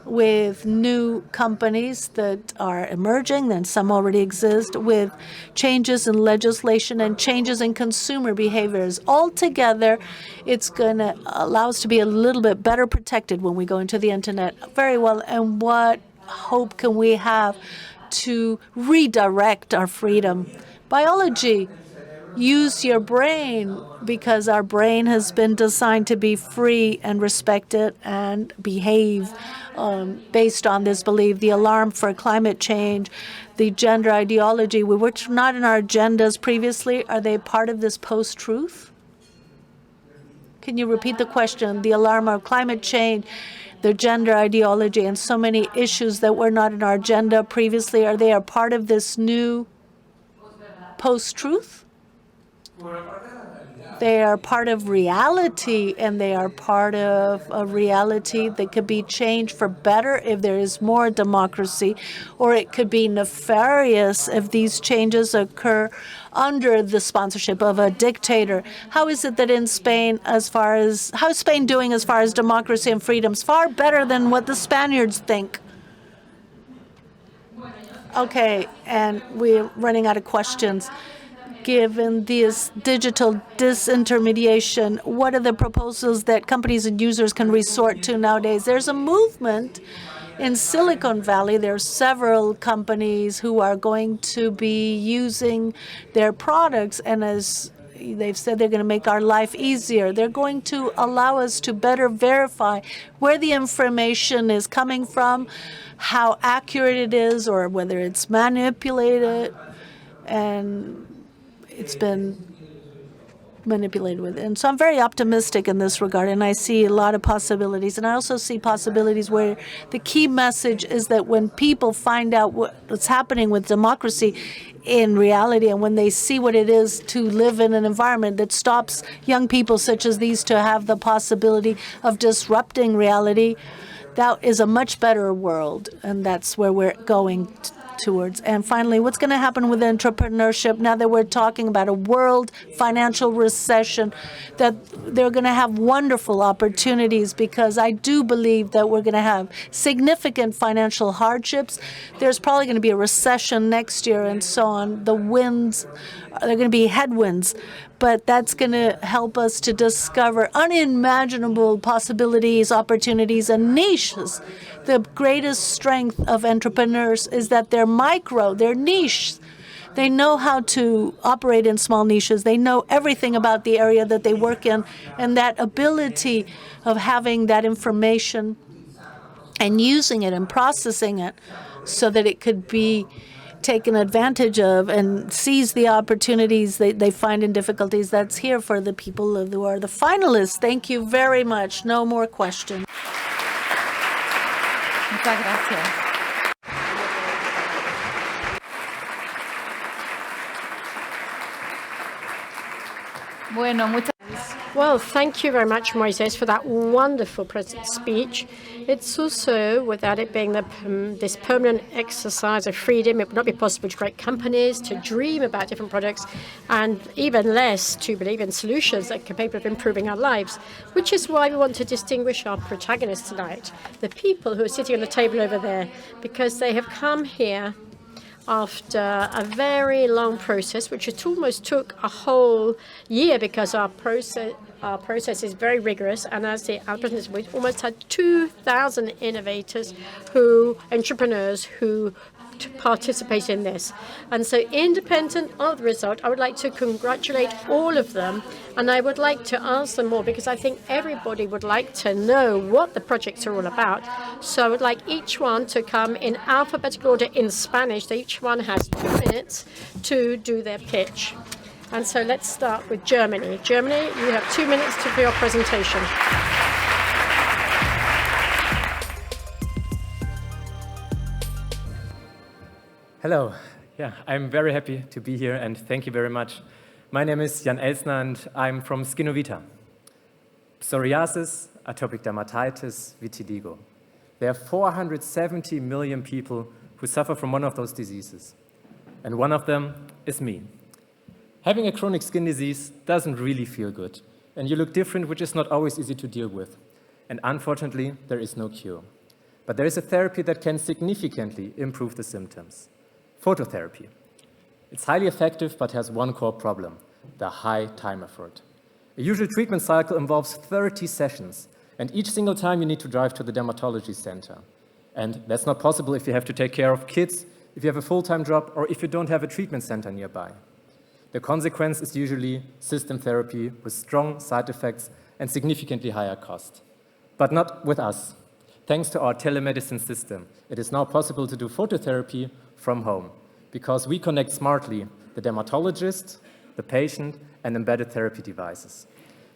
with new companies that are emerging, and some already exist, with changes in legislation and changes in consumer behaviors. Altogether, it's going to allow us to be a little bit better protected when we go into the internet. Very well. And what hope can we have to redirect our freedom? Biology. Use your brain, because our brain has been designed to be free and respected and behave based on this belief. The alarm for climate change, the gender ideology, which were not in our agendas previously, are they part of this post-truth? Can you repeat the question? The alarm of climate change, the gender ideology, and so many issues that were not in our agenda previously, are they a part of this new post-truth? They are part of reality, and they are part of a reality that could be changed for better if there is more democracy, or it could be nefarious if these changes occur under the sponsorship of a dictator. How is it that in Spain, how is Spain doing as far as democracy and freedoms? Far better than what the Spaniards think. Okay, and we're running out of questions. Given this digital disintermediation, what are the proposals that companies and users can resort to nowadays? There's a movement in Silicon Valley. There are several companies who are going to be using their products, and as they've said, they're going to make our life easier. They're going to allow us to better verify where the information is coming from, how accurate it is, or whether it's manipulated. And it's been manipulated with. And so I'm very optimistic in this regard, and I see a lot of possibilities. And I also see possibilities where the key message is that when people find out what's happening with democracy in reality, and when they see what it is to live in an environment that stops young people such as these to have the possibility of disrupting reality, that is a much better world, and that's where we're going towards. And finally, what's going to happen with entrepreneurship now that we're talking about a world financial recession, that they're going to have wonderful opportunities, because I do believe that we're going to have significant financial hardships. There's probably going to be a recession next year and so on. The winds, they're going to be headwinds, but that's going to help us to discover unimaginable possibilities, opportunities, and niches. The greatest strength of entrepreneurs is that they're micro, they're niche. They know how to operate in small niches. They know everything about the area that they work in, and that ability of having that information and using it and processing it so that it could be taken advantage of and seize the opportunities they find in difficulties. That's here for the people who are the finalists. Thank you very much. No more questions. Muchas gracias. Bueno, muchas. Well, thank you very much, Moises, for that wonderful speech. It's also, without it being this permanent exercise of freedom, it would not be possible to create companies, to dream about different products, and even less to believe in solutions that are capable of improving our lives, which is why we want to distinguish our protagonists tonight, the people who are sitting on the table over there, because they have come here after a very long process, which it almost took a whole year, because our process is very rigorous. And as the president, we almost had 2,000 entrepreneurs who participate in this. And so, independent of the result, I would like to congratulate all of them, and I would like to ask them more, because I think everybody would like to know what the projects are all about. So I would like each one to come in alphabetical order in Spanish. Each one has 2 minutes to do their pitch. And so let's start with Germany. Germany, you have 2 minutes for your presentation. Hello. Yeah, I'm very happy to be here, and thank you very much. My name is Jan Elsner, and I'm from Skinovita. Psoriasis, atopic dermatitis, vitiligo. There are 470 million people who suffer from one of those diseases, and one of them is me. Having a chronic skin disease doesn't really feel good, and you look different, which is not always easy to deal with. And unfortunately, there is no cure. But there is a therapy that can significantly improve the symptoms. Phototherapy. It's highly effective, but has one core problem: the high time effort. A usual treatment cycle involves 30 sessions, and each single time you need to drive to the dermatology center. And that's not possible if you have to take care of kids, if you have a full-time job, or if you don't have a treatment center nearby. The consequence is usually system therapy with strong side effects and significantly higher cost. But not with us. Thanks to our telemedicine system, it is now possible to do phototherapy from home, because we connect smartly the dermatologist, the patient, and embedded therapy devices.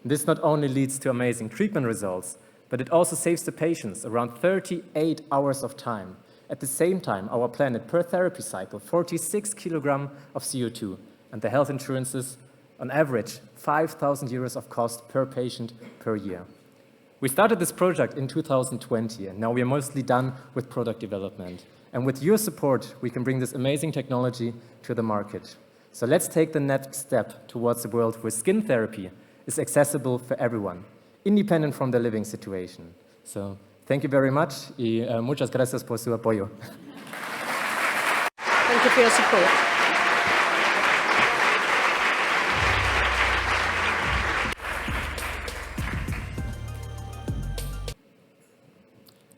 This not only leads to amazing treatment results, but it also saves the patients around 38 hours of time. At the same time, our planet, per therapy cycle, 46 kilograms of CO2, and the health insurances, on average, 5,000 euros of cost per patient per year. We started this project in 2020, and now we are mostly done with product development. And with your support, we can bring this amazing technology to the market. So let's take the next step towards a world where skin therapy is accessible for everyone, independent from their living situation. So thank you very much, y muchas gracias por su apoyo. Thank you for your support.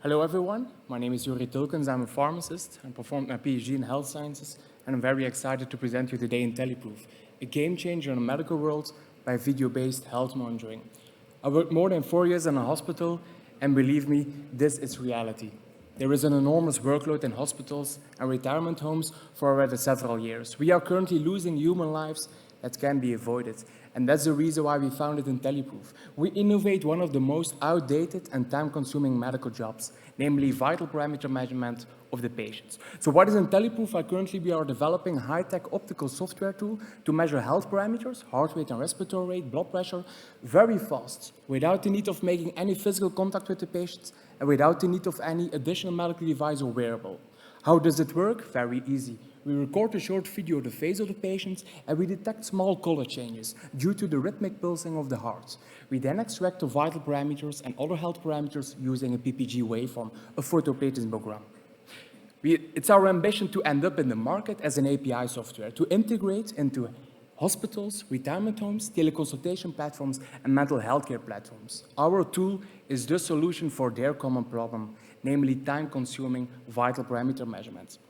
Hello everyone, my name is Yuri Tulkens, I'm a pharmacist and performed my PhD in health sciences, and I'm very excited to present you today IntelliProof, a game changer in the medical world by video-based health monitoring. I worked more than 4 years in a hospital, and believe me, this is reality. There is an enormous workload in hospitals and retirement homes for already several years. We are currently losing human lives that can be avoided. And that's the reason why we founded IntelliProof. We innovate one of the most outdated and time-consuming medical jobs, namely vital parameter measurement of the patients. So what is IntelliProof? Currently we are developing a high-tech optical software tool to measure health parameters, heart rate and respiratory rate, blood pressure, very fast, without the need of making any physical contact with the patients and without the need of any additional medical device or wearable. How does it work? Very easy. We record a short video of the face of the patient and we detect small color changes due to the rhythmic pulsing of the heart. We then extract the vital parameters and other health parameters using a PPG waveform, a photoplethysmogram. It's our ambition to end up in the market as an API software, to integrate into hospitals, retirement homes, teleconsultation platforms, and mental health care platforms. Our tool is the solution for their common problem, namely time-consuming vital parameter measurements.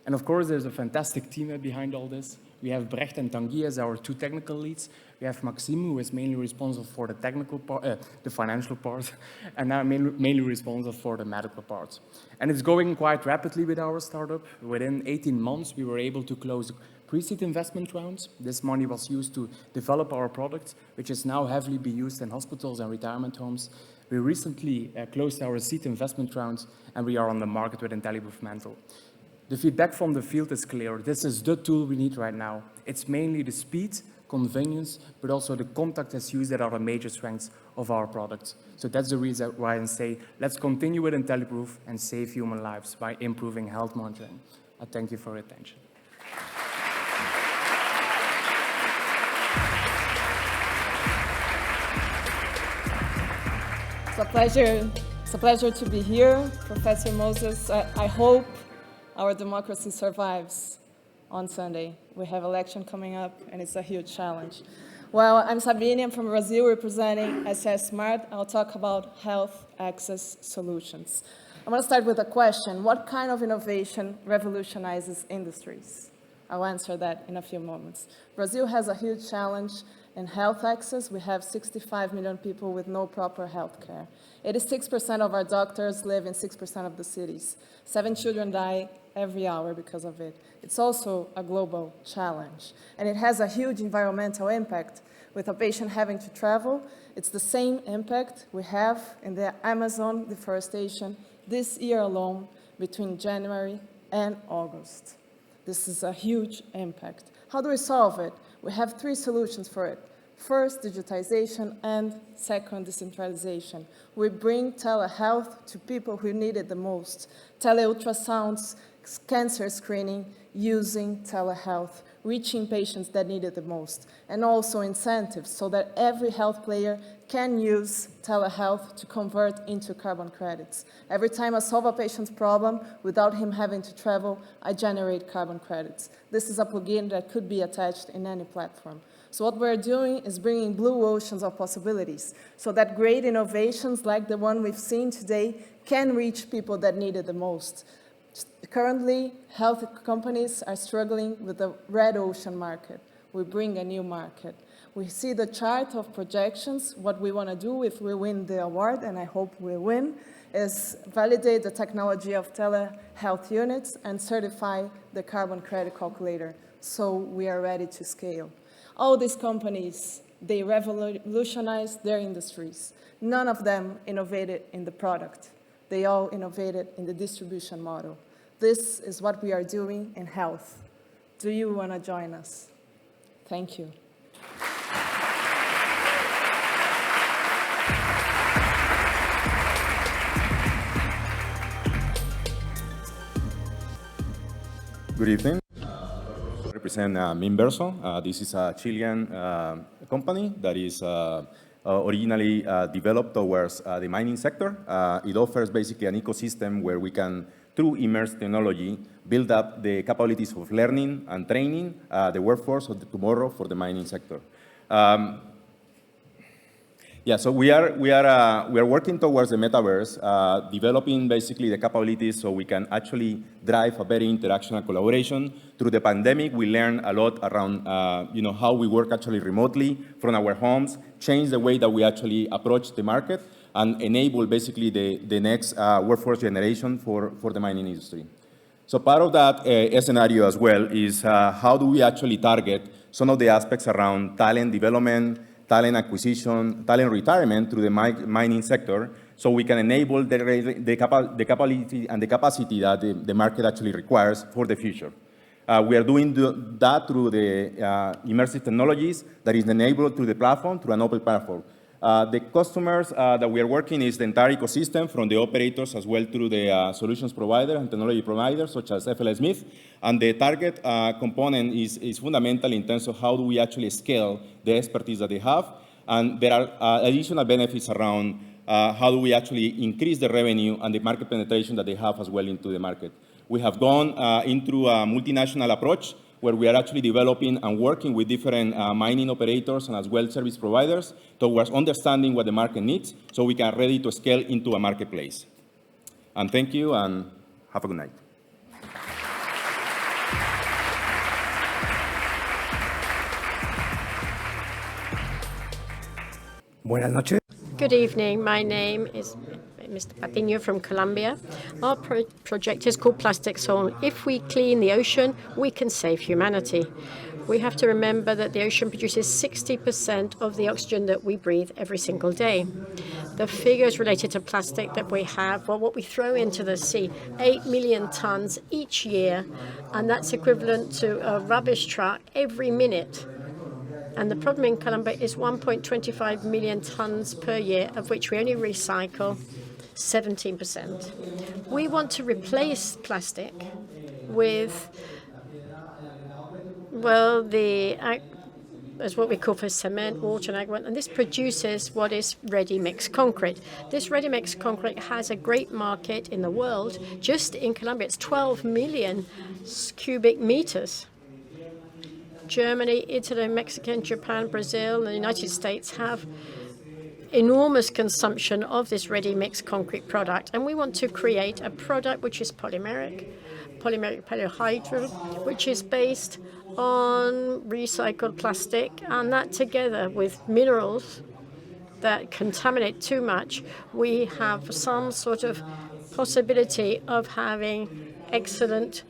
And of course, there's a fantastic team behind all this. We have Brecht and Tanguy as our two technical leads. We have Maxime, who is mainly responsible for the technical part, the financial part, and I'm mainly responsible for the medical part. And it's going quite rapidly with our startup. Within 18 months, we were able to close pre-seed investment rounds. This money was used to develop our product, which is now heavily being used in hospitals and retirement homes. We recently closed our seed investment rounds, and we are on the market with IntelliProof Mental. The feedback from the field is clear. This is the tool we need right now. It's mainly the speed, convenience, but also the contact as used that are the major strengths of our product. So that's the reason why I say, let's continue with IntelliProof and save human lives by improving health monitoring. I thank you for your attention. It's a pleasure to be here, Professor Moses. I hope our democracy survives on Sunday. We have election coming up, and it's a huge challenge. Well, I'm Sabine. I'm from Brazil, representing SS Smart. I'll talk about health access solutions. I'm going to start with a question. What kind of innovation revolutionizes industries? I'll answer that in a few moments. Brazil has a huge challenge in health access. We have 65 million people with no proper health care. 86% of our doctors live in 6% of the cities. 7 children die every hour because of it. It's also a global challenge. And it has a huge environmental impact. With a patient having to travel, it's the same impact we have in the Amazon deforestation this year alone between January and August. This is a huge impact. How do we solve it? We have 3 solutions for it. First, digitization, and second, decentralization. We bring telehealth to people who need it the most. Teleultrasounds, cancer screening using telehealth, reaching patients that need it the most, and also incentives so that every health player can use telehealth to convert into carbon credits. Every time I solve a patient's problem without him having to travel, I generate carbon credits. This is a plugin that could be attached in any platform. So what we're doing is bringing blue oceans of possibilities so that great innovations like the one we've seen today can reach people that need it the most. Currently, health companies are struggling with the red ocean market. We bring a new market. We see the chart of projections. What we want to do if we win the award, and I hope we win, is validate the technology of telehealth units and certify the carbon credit calculator. So we are ready to scale. All these companies, they revolutionized their industries. None of them innovated in the product. They all innovated in the distribution model. This is what we are doing in health. Do you want to join us? Thank you. Good evening. I represent Minverso. This is a Chilean company that is originally developed towards the mining sector. It offers basically an ecosystem where we can, through immersed technology, build up the capabilities of learning and training the workforce of tomorrow for the mining sector. So we are working towards the metaverse, developing basically the capabilities so we can actually drive a better interaction and collaboration. Through the pandemic, we learned a lot around how we work actually remotely from our homes, change the way that we actually approach the market, and enable basically the next workforce generation for the mining industry. So part of that scenario as well is how do we actually target some of the aspects around talent development, talent acquisition, talent retirement through the mining sector, so we can enable the capability and the capacity that the market actually requires for the future. We are doing that through the immersive technologies that is enabled through the platform, through an open platform. The customers that we are working is the entire ecosystem, from the operators as well through the solutions provider and technology providers such as FLS Smith. And the target component is fundamental in terms of how do we actually scale the expertise that they have. And there are additional benefits around how do we actually increase the revenue and the market penetration that they have as well into the market. We have gone into a multinational approach where we are actually developing and working with different mining operators and as well service providers towards understanding what the market needs so we can ready to scale into a marketplace. And thank you and have a good night. Buenas noches. Good evening. My name is Mr. Patiño from Colombia. Our project is called Plastic Soul. If we clean the ocean, we can save humanity. We have to remember that the ocean produces 60% of the oxygen that we breathe every single day. The figures related to plastic that we have, well, what we throw into the sea, 8 million tons each year, and that's equivalent to a rubbish truck every minute. And the problem in Colombia is 1.25 million tons per year, of which we only recycle 17%. We want to replace plastic with, well, as what we call for cement, water, and agua, and this produces what is ready-mix concrete. This ready-mix concrete has a great market in the world. Just in Colombia, it's 12 million cubic meters. Germany, Italy, Mexico, Japan, Brazil, and the United States have enormous consumption of this ready-mix concrete product. And we want to create a product which is polymeric polyhydral, which is based on recycled plastic, and that together with minerals that contaminate too much, we have some sort of possibility of having excellent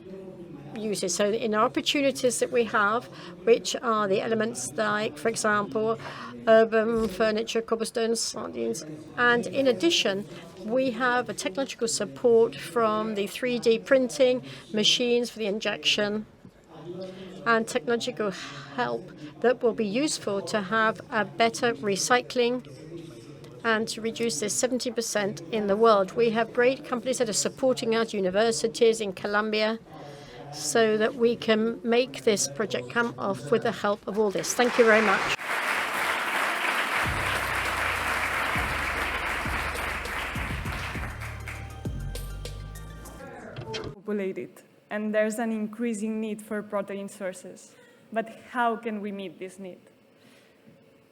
uses. So in our opportunities that we have, which are the elements like, for example, urban furniture, cobblestones, sardines, and in addition, we have a technological support from the 3D printing machines for the injection and technological help that will be useful to have a better recycling and to reduce this 70% in the world. We have great companies that are supporting us, universities in Colombia, so that we can make this project come off with the help of all this. Thank you very much. Populated, and there's an increasing need for protein sources. But how can we meet this need?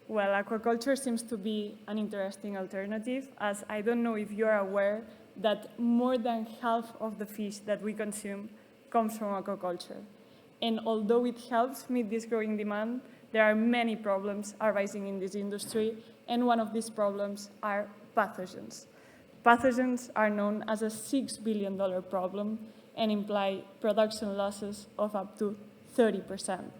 Well, aquaculture seems to be an interesting alternative, as I don't know if you're aware that more than half of the fish that we consume comes from aquaculture. And although it helps meet this growing demand, there are many problems arising in this industry, and one of these problems are pathogens. Pathogens are known as a $6 billion problem and imply production losses of up to 30%.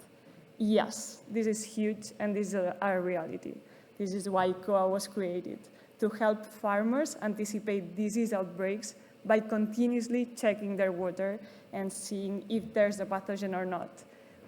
Yes, this is huge, and this is a reality. This is why COA was created, to help farmers anticipate disease outbreaks by continuously checking their water and seeing if there's a pathogen or not.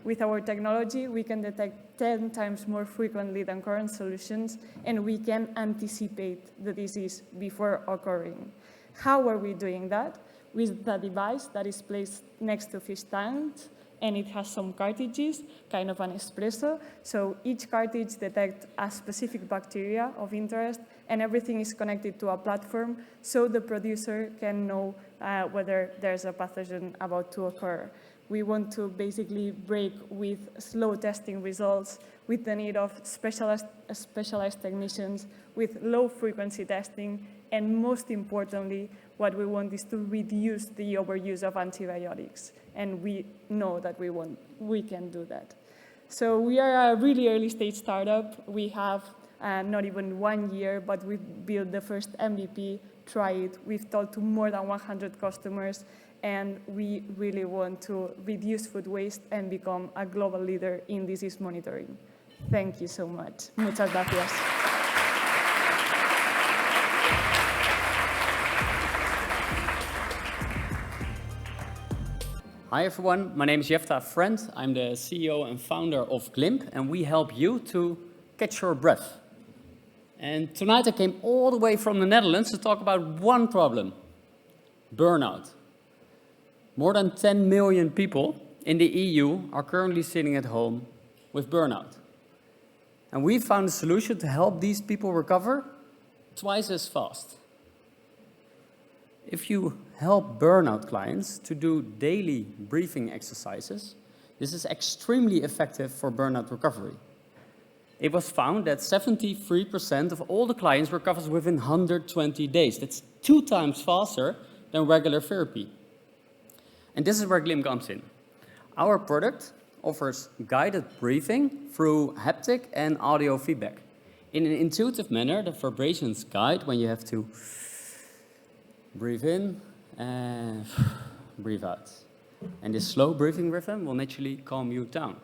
With our technology, we can detect 10 times more frequently than current solutions, and we can anticipate the disease before occurring. How are we doing that? With a device that is placed next to fish tanks, and it has some cartridges, kind of an espresso. So each cartridge detects a specific bacteria of interest, and everything is connected to a platform, so the producer can know whether there's a pathogen about to occur. We want to basically break with slow testing results, with the need of specialized technicians, with low-frequency testing, and most importantly, what we want is to reduce the overuse of antibiotics. And we know that we can do that. So we are a really early-stage startup. We have not even 1 year, but we've built the first MVP, tried it. We've talked to more than 100 customers, and we really want to reduce food waste and become a global leader in disease monitoring. Thank you so much. Muchas gracias. Hi everyone, my name is Jefta Friend. I'm the CEO and founder of Glimp, and we help you to catch your breath. And tonight I came all the way from the Netherlands to talk about one problem: burnout. More than 10 million people in the EU are currently sitting at home with burnout. And we found a solution to help these people recover twice as fast. If you help burnout clients to do daily breathing exercises, this is extremely effective for burnout recovery. It was found that 73% of all the clients recovers within 120 days. That's 2 times faster than regular therapy. And this is where Glimp comes in. Our product offers guided breathing through haptic and audio feedback. In an intuitive manner, the vibrations guide when you have to breathe in and breathe out. And this slow breathing rhythm will naturally calm you down.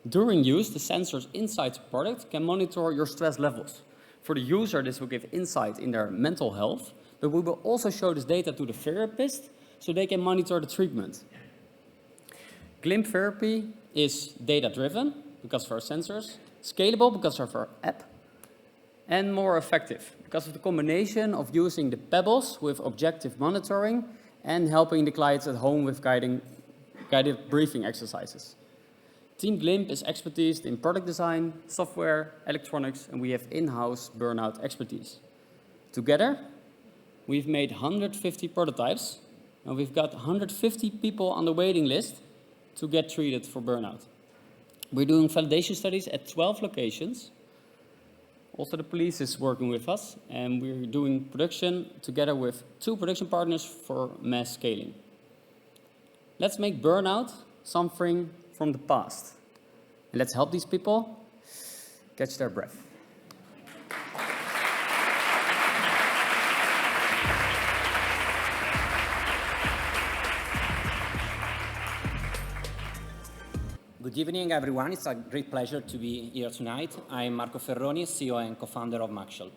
During use, the sensors inside the product can monitor your stress levels. For the user, this will give insight in their mental health, but we will also show this data to the therapist so they can monitor the treatment. Glimp therapy is data-driven because of our sensors, scalable because of our app, and more effective because of the combination of using the pebbles with objective monitoring and helping the clients at home with guided breathing exercises. Team Glimp is expertise in product design, software, electronics, and we have in-house burnout expertise. Together, we've made 150 prototypes, and we've got 150 people on the waiting list to get treated for burnout. We're doing validation studies at 12 locations. Also, the police is working with us, and we're doing production together with 2 production partners for mass scaling. Let's make burnout something from the past. And let's help these people catch their breath. Good evening, everyone. It's a great pleasure to be here tonight. I'm Marco Ferroni, CEO and co-founder of Maxial.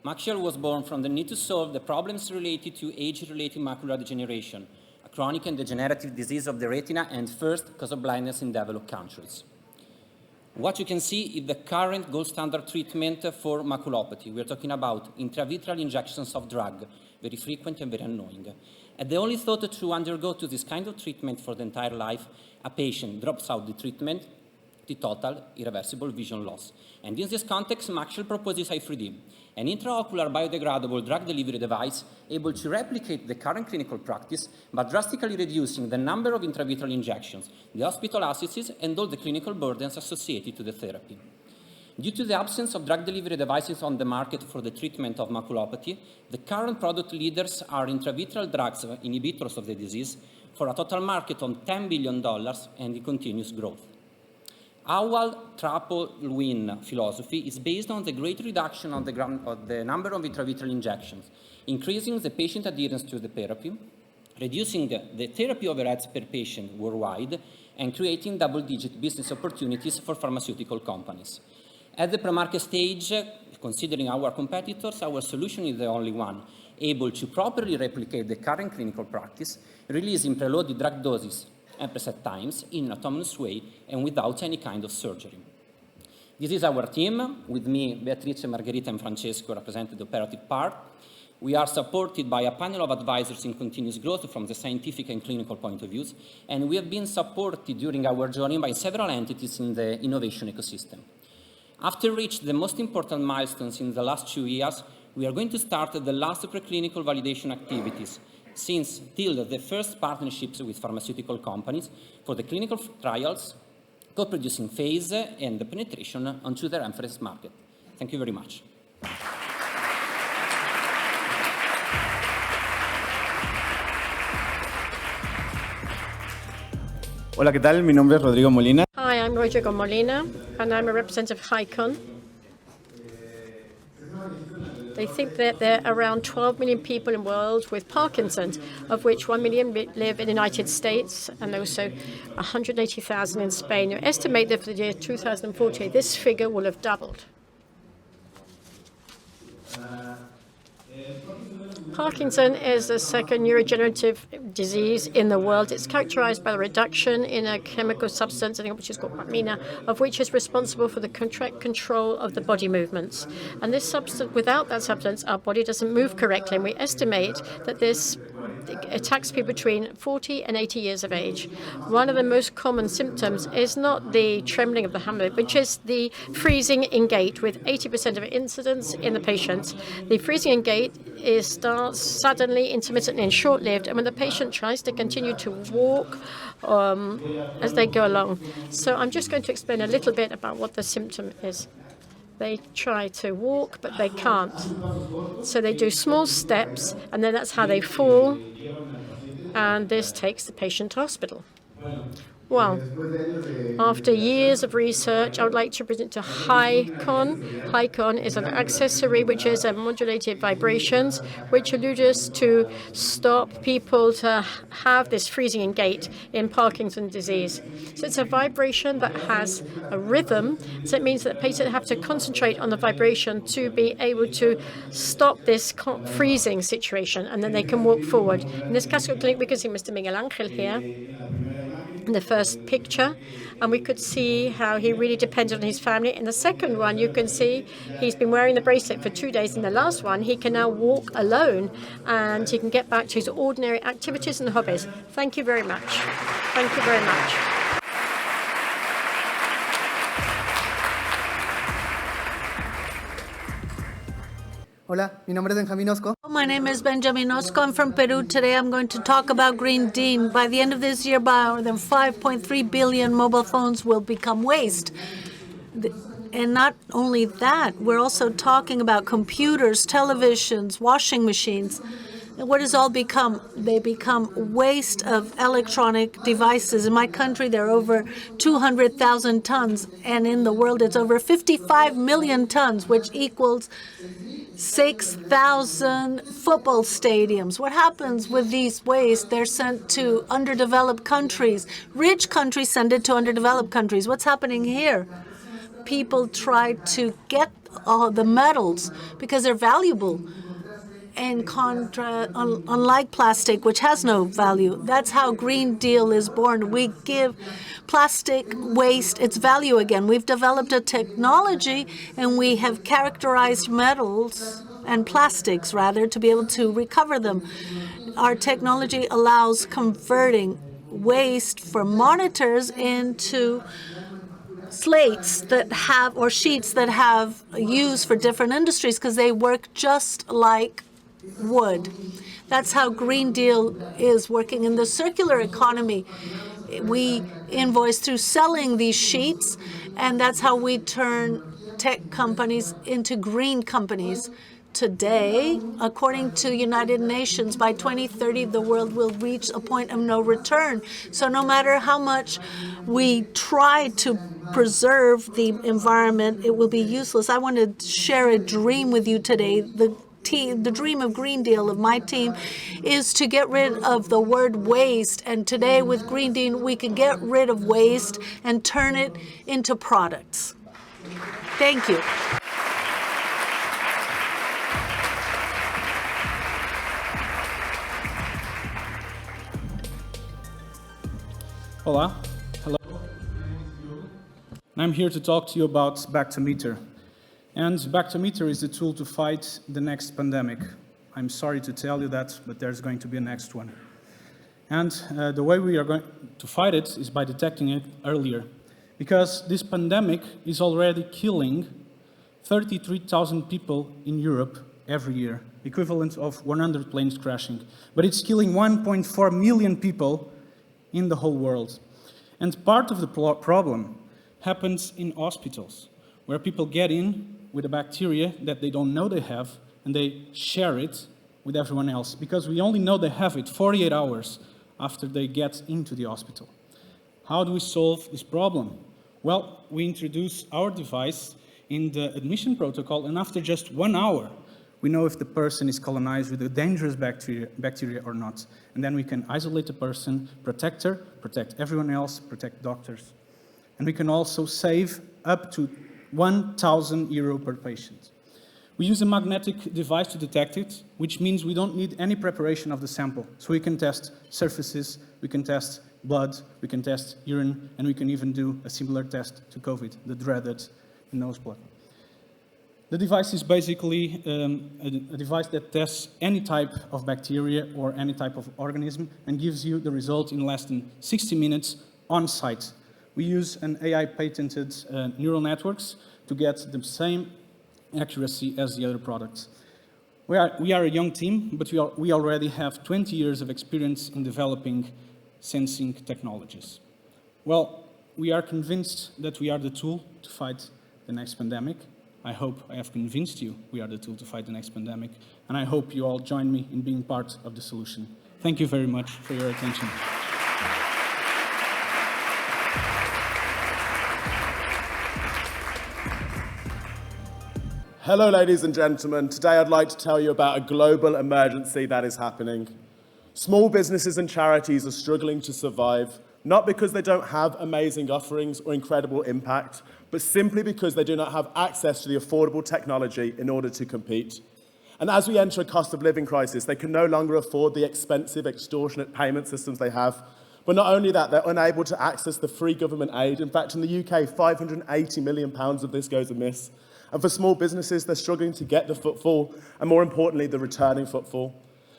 Maxial was born from the need to solve the problems related to age-related macular degeneration, a chronic and degenerative disease of the retina and first cause of blindness in developed countries. What you can see is the current gold standard treatment for maculopathy. We're talking about intravitreal injections of drug, very frequent and very annoying. And the only thought to undergo to this kind of treatment for the entire life, a patient drops out the treatment, the total irreversible vision loss. And in this context, Maxial proposes i3D, an intraocular biodegradable drug delivery device able to replicate the current clinical practice, but drastically reducing the number of intravitreal injections, the hospital assets, and all the clinical burdens associated to the therapy. Due to the absence of drug delivery devices on the market for the treatment of maculopathy, the current product leaders are intravitreal drugs inhibitors of the disease for a total market of $10 billion and in continuous growth. Our triple win philosophy is based on the great reduction of the number of intravitreal injections, increasing the patient adherence to the therapy, reducing the therapy overheads per patient worldwide, and creating double-digit business opportunities for pharmaceutical companies. At the pre-market stage, considering our competitors, our solution is the only one able to properly replicate the current clinical practice, releasing preloaded drug doses and preset times in an autonomous way and without any kind of surgery. This is our team. With me, Beatrice, Margherita, and Francesco represent the operative part. We are supported by a panel of advisors in continuous growth from the scientific and clinical point of views, and we have been supported during our journey by several entities in the innovation ecosystem. After reaching the most important milestones in the last 2 years, we are going to start the last preclinical validation activities, since till the first partnerships with pharmaceutical companies for the clinical trials, co-producing phase, and the penetration onto the reference market. Thank you very much. Hola, ¿qué tal? Mi nombre es Rodrigo Molina. Hi, I'm Rodrigo Molina, and I'm a representative of HICON. They think that there are around 12 million people in the world with Parkinson's, of which 1 million live in the United States and also 180,000 in Spain. You estimate that for the year 2040, this figure will have doubled. Parkinson is the second neurodegenerative disease in the world. It's characterized by the reduction in a chemical substance, I think, which is called amina, of which is responsible for the control of the body movements. And this substance, without that substance, our body doesn't move correctly. And we estimate that this attacks people between 40 and 80 years of age. One of the most common symptoms is not the trembling of the hand, which is the freezing in gait, with 80% of incidents in the patients. The freezing in gait starts suddenly, intermittently, and short-lived, and when the patient tries to continue to walk as they go along. So I'm just going to explain a little bit about what the symptom is. They try to walk, but they can't. So they do small steps, and then that's how they fall, and this takes the patient to hospital. Well, after years of research, I would like to present to HiCon. HiCon is an accessory which is a modulated vibrations, which allows us to stop people to have this freezing in gait in Parkinson's disease. So it's a vibration that has a rhythm. So it means that the patient have to concentrate on the vibration to be able to stop this freezing situation, and then they can walk forward. In this classical clinic, we can see Mr. Miguel Angel here in the first picture, and we could see how he really depended on his family. In the second one, you can see he's been wearing the bracelet for 2 days. In the last one, he can now walk alone, and he can get back to his ordinary activities and hobbies. Thank you very much. Thank you very much. Hola, mi nombre es Benjamín Osco. My name is Benjamin Osco. I'm from Peru. Today I'm going to talk about Green Deal. By the end of this year, more than 5.3 billion mobile phones will become waste. And not only that, we're also talking about computers, televisions, washing machines. And what does all become? They become waste of electronic devices. In my country, there are over 200,000 tons, and in the world, it's over 55 million tons, which equals 6,000 football stadiums. What happens with these waste? They're sent to underdeveloped countries. Rich countries send it to underdeveloped countries. What's happening here? People try to get the metals because they're valuable. Unlike plastic, which has no value. That's how Green Deal is born. We give plastic waste its value again. We've developed a technology, and we have characterized metals and plastics, rather, to be able to recover them. Our technology allows converting waste from monitors into slates that have, or sheets that have use for different industries, because they work just like wood. That's how Green Deal is working. In the circular economy, we invoice through selling these sheets, and that's how we turn tech companies into green companies. Today, according to United Nations, by 2030, the world will reach a point of no return. So no matter how much we try to preserve the environment, it will be useless. I want to share a dream with you today. The dream of Green Deal of my team is to get rid of the word waste. And today with Green Deal, we can get rid of waste and turn it into products. Thank you. Hola. Hello. I'm here to talk to you about Back-to-Meter. And Back-to-Meter is the tool to fight the next pandemic. I'm sorry to tell you that, but there's going to be a next one. And the way we are going to fight it is by detecting it earlier. Because this pandemic is already killing 33,000 people in Europe every year, equivalent of 100 planes crashing. But it's killing 1.4 million people in the whole world. And part of the problem happens in hospitals, where people get in with a bacteria that they don't know they have, and they share it with everyone else, because we only know they have it 48 hours after they get into the hospital. How do we solve this problem? Well, we introduce our device in the admission protocol, and after just 1 hour, we know if the person is colonized with a dangerous bacteria or not. And then we can isolate the person, protect her, protect everyone else, protect doctors. And we can also save up to €1,000 per patient. We use a magnetic device to detect it, which means we don't need any preparation of the sample. So we can test surfaces, we can test blood, we can test urine, and we can even do a similar test to COVID, the dreaded nose blood. The device is basically a device that tests any type of bacteria or any type of organism and gives you the result in less than 60 minutes on site. We use an AI-patented neural networks to get the same accuracy as the other products. We are a young team, but we already have 20 years of experience in developing sensing technologies. Well, we are convinced that we are the tool to fight the next pandemic. I hope I have convinced you we are the tool to fight the next pandemic, and I hope you all join me in being part of the solution. Thank you very much for your attention. Hello, ladies and gentlemen. Today I'd like to tell you about a global emergency that is happening. Small businesses and charities are struggling to survive, not because they don't have amazing offerings or incredible impact, but simply because they do not have access to the affordable technology in order to compete. And as we enter a cost of living crisis, they can no longer afford the expensive, extortionate payment systems they have. But not only that, they're unable to access the free government aid. In fact, in the UK, £580 million of this goes amiss. And for small businesses, they're struggling to get the footfall, and more importantly, the returning footfall.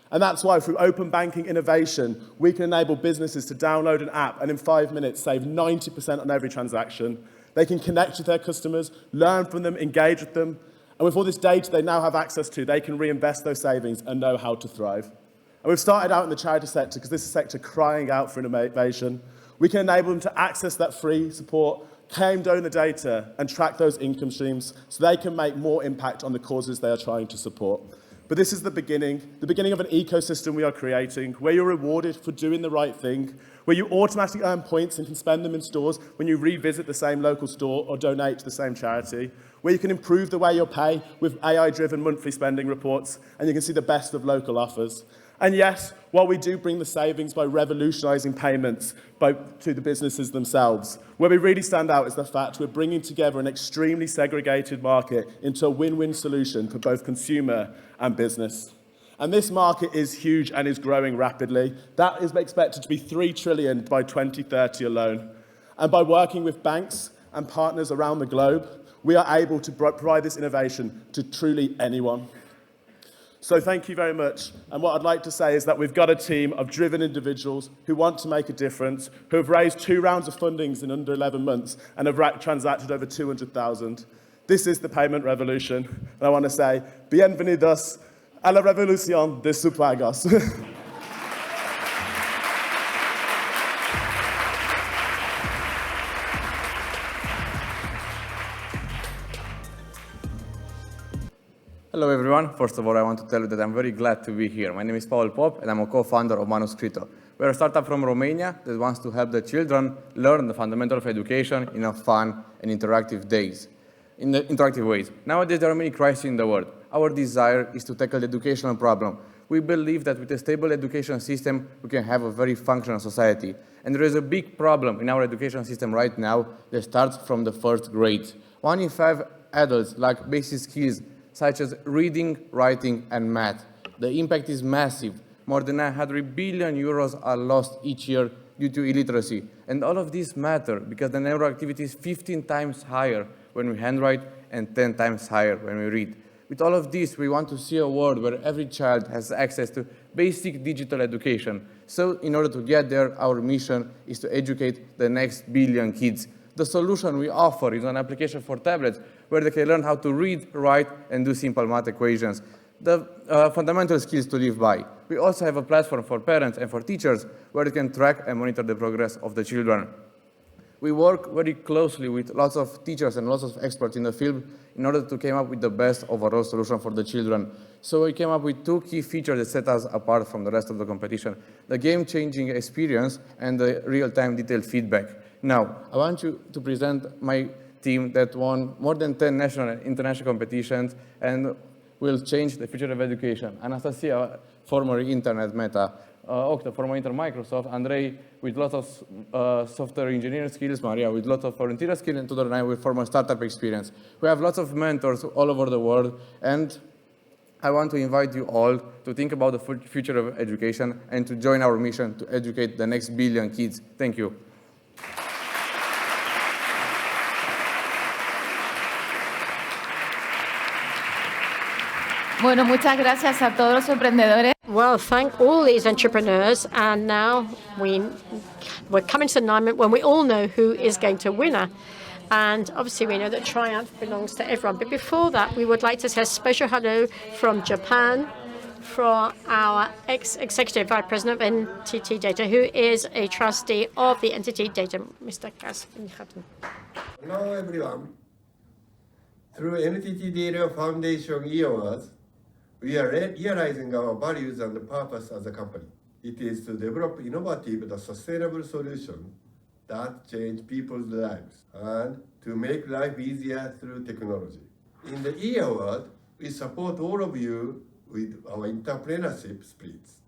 And that's why through open banking innovation, we can enable businesses to download an app and in 5 minutes save 90% on every transaction. They can connect with their customers, learn from them, engage with them. And with all this data they now have access to, they can reinvest those savings and know how to thrive. And we've started out in the charity sector because this is a sector crying out for innovation. We can enable them to access that free support, claim donor data, and track those income streams so they can make more impact on the causes they are trying to support. But this is the beginning of an ecosystem we are creating, where you're rewarded for doing the right thing, where you automatically earn points and can spend them in stores when you revisit the same local store or donate to the same charity, where you can improve the way you pay with AI-driven monthly spending reports, and you can see the best of local offers. And yes, while we do bring the savings by revolutionising payments to the businesses themselves, where we really stand out is the fact we're bringing together an extremely segregated market into a win-win solution for both consumer and business. And this market is huge and is growing rapidly. That is expected to be $3 trillion by 2030 alone. And by working with banks and partners around the globe, we are able to provide this innovation to truly anyone. So thank you very much. And what I'd like to say is that we've got a team of driven individuals who want to make a difference, who have raised 2 rounds of fundings in under 11 months and have transacted over 200,000. This is the payment revolution. And I want to say, bienvenidos a la revolución de sus pagos. Hello everyone. First of all, I want to tell you that I'm very glad to be here. My name is Paul Pop and I'm a co-founder of Manuscrito. We're a startup from Romania that wants to help the children learn the fundamentals of education in a fun and interactive ways. Nowadays, there are many crises in the world. Our desire is to tackle the educational problem. We believe that with a stable education system, we can have a very functional society. And there is a big problem in our education system right now that starts from the first grade. 1 in 5 adults lack basic skills such as reading, writing, and math. The impact is massive. More than 900 billion euros are lost each year due to illiteracy. And all of this matter because the neuroactivity is 15 times higher when we handwrite and 10 times higher when we read. With all of this, we want to see a world where every child has access to basic digital education. So in order to get there, our mission is to educate the next billion kids. The solution we offer is an application for tablets where they can learn how to read, write, and do simple math equations, the fundamental skills to live by. We also have a platform for parents and for teachers where they can track and monitor the progress of the children. We work very closely with lots of teachers and lots of experts in the field in order to come up with the best overall solution for the children. So we came up with 2 key features that set us apart from the rest of the competition: the game-changing experience and the real-time detailed feedback. Now, I want you to present my team that won more than 10 national and international competitions, and will change the future of education. Anastasia, former Internet Meta, Okta, former Inter Microsoft, Andrei with lots of software engineering skills, Maria with lots of volunteer skills, and Tudor and I with former startup experience. We have lots of mentors all over the world, and I want to invite you all to think about the future of education and to join our mission to educate the next billion kids. Thank you. Bueno, muchas gracias a todos los emprendedores. Well, thank all these entrepreneurs. And now we're coming to an alignment when we all know who is going to win. And obviously, we know that triumph belongs to everyone. But before that, we would like to say a special hello from Japan for our ex-executive vice president of NTT Data, who is a trustee of the NTT Data, Mr. Kas. Hello, everyone. Through NTT Data Foundation eAwards, we are realizing our values and purpose as a company. It is to develop innovative and sustainable solutions that change people's lives and to make life easier through technology. In the eAward, we support all of you with our entrepreneurship splits.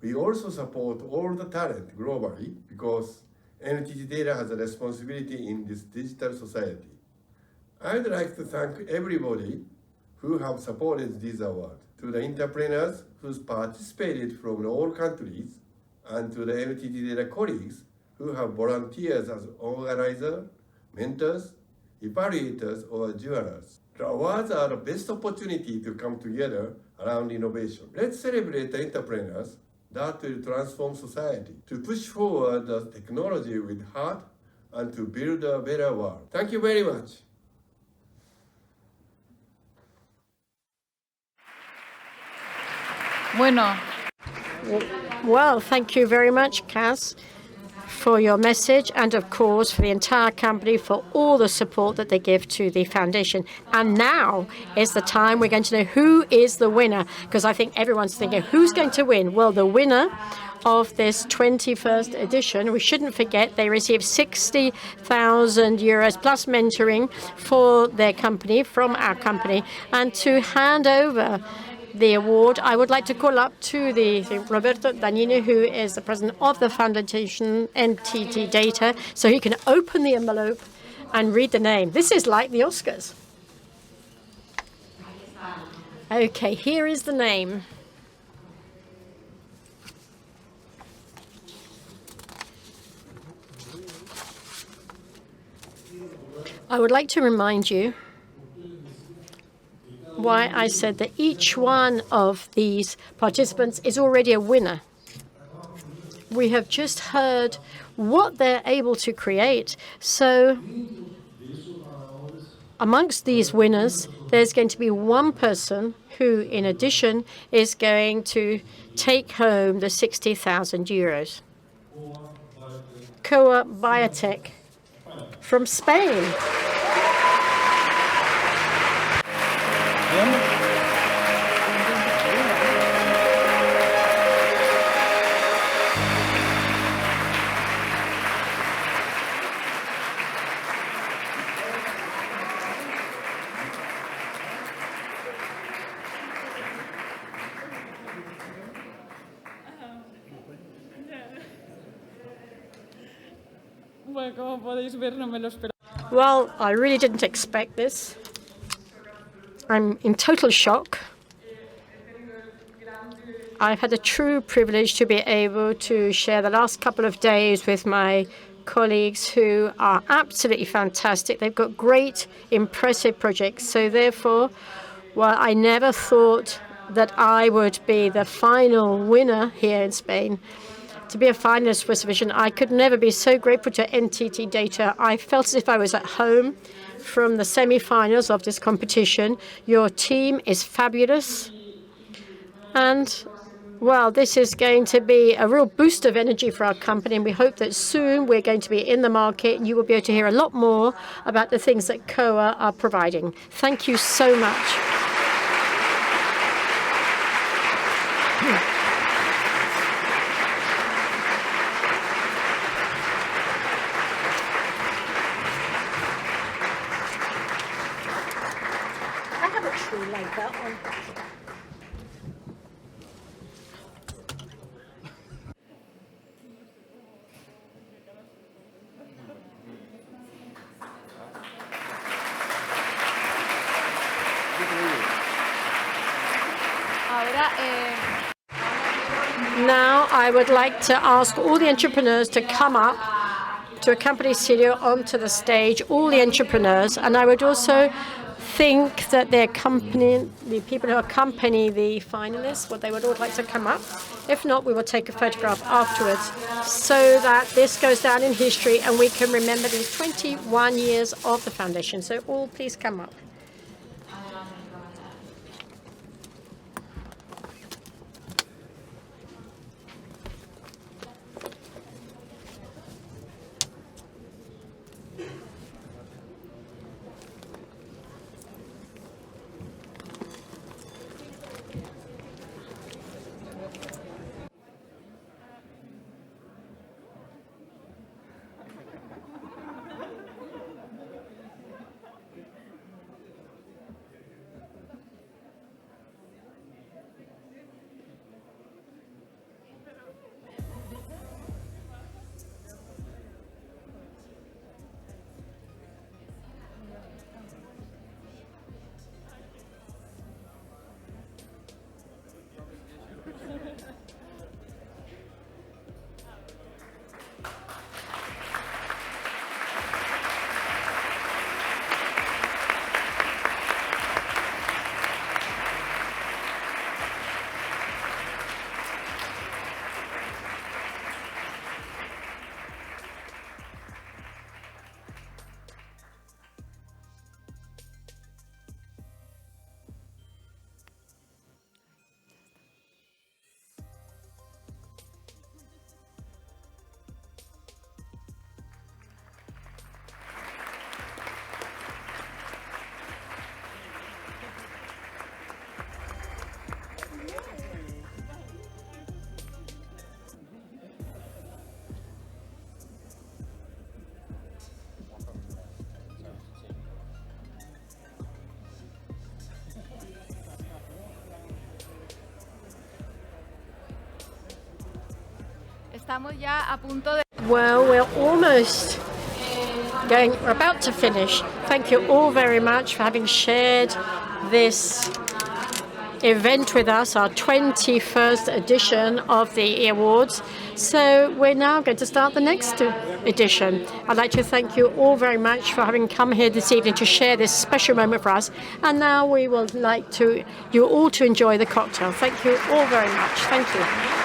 We also support all the talent globally because NTT Data has a responsibility in this digital society. I'd like to thank everybody who have supported this award, to the entrepreneurs who participated from all countries, and to the NTT Data colleagues who have volunteered as organizers, mentors, evaluators, or jurors. The awards are the best opportunity to come together around innovation. Let's celebrate the entrepreneurs that will transform society, to push forward the technology with heart, and to build a better world. Thank you very much. Bueno. Well, thank you very much, Kaz, for your message, and of course for the entire company for all the support that they give to the foundation. And now is the time we're going to know who is the winner, because I think everyone's thinking, who's going to win? Well, the winner of this 21st edition, we shouldn't forget, they received 60,000 euros plus mentoring for their company, from our company. And to hand over the award, I would like to call up to the Roberto Dagnino, who is the president of the foundation NTT Data, so he can open the envelope and read the name. This is like the Oscars. Okay, here is the name. I would like to remind you why I said that each one of these participants is already a winner. We have just heard what they're able to create. So amongst these winners, there's going to be one person who, in addition, is going to take home the 60,000 euros. Coa Biotech from Spain. Well, I really didn't expect this. I'm in total shock. I've had a true privilege to be able to share the last couple of days with my colleagues who are absolutely fantastic. They've got great, impressive projects. So therefore, well, I never thought that I would be the final winner here in Spain. To be a finalist for Vision, I could never be so grateful to NTT Data. I felt as if I was at home from the semi-finals of this competition. Your team is fabulous. And, well, this is going to be a real boost of energy for our company. And we hope that soon we're going to be in the market and you will be able to hear a lot more about the things that COA are providing. Thank you so much. take that one. Now I would like to ask all the entrepreneurs to come up to accompany Silvio onto the stage, all the entrepreneurs, and I would also think that the people who accompany the finalists, they would all like to come up. If not, we will take a photograph afterwards so that this goes down in history and we can remember these 21 years of the foundation. So all please come up. Well, we're almost we're about to finish. Thank you all very much for having shared this event with us, our 21st edition of the eAwards. So we're now going to start the next edition. I'd like to thank you all very much for having come here this evening to share this special moment for us. And now we would like you all to enjoy the cocktail. Thank you all very much. Thank you.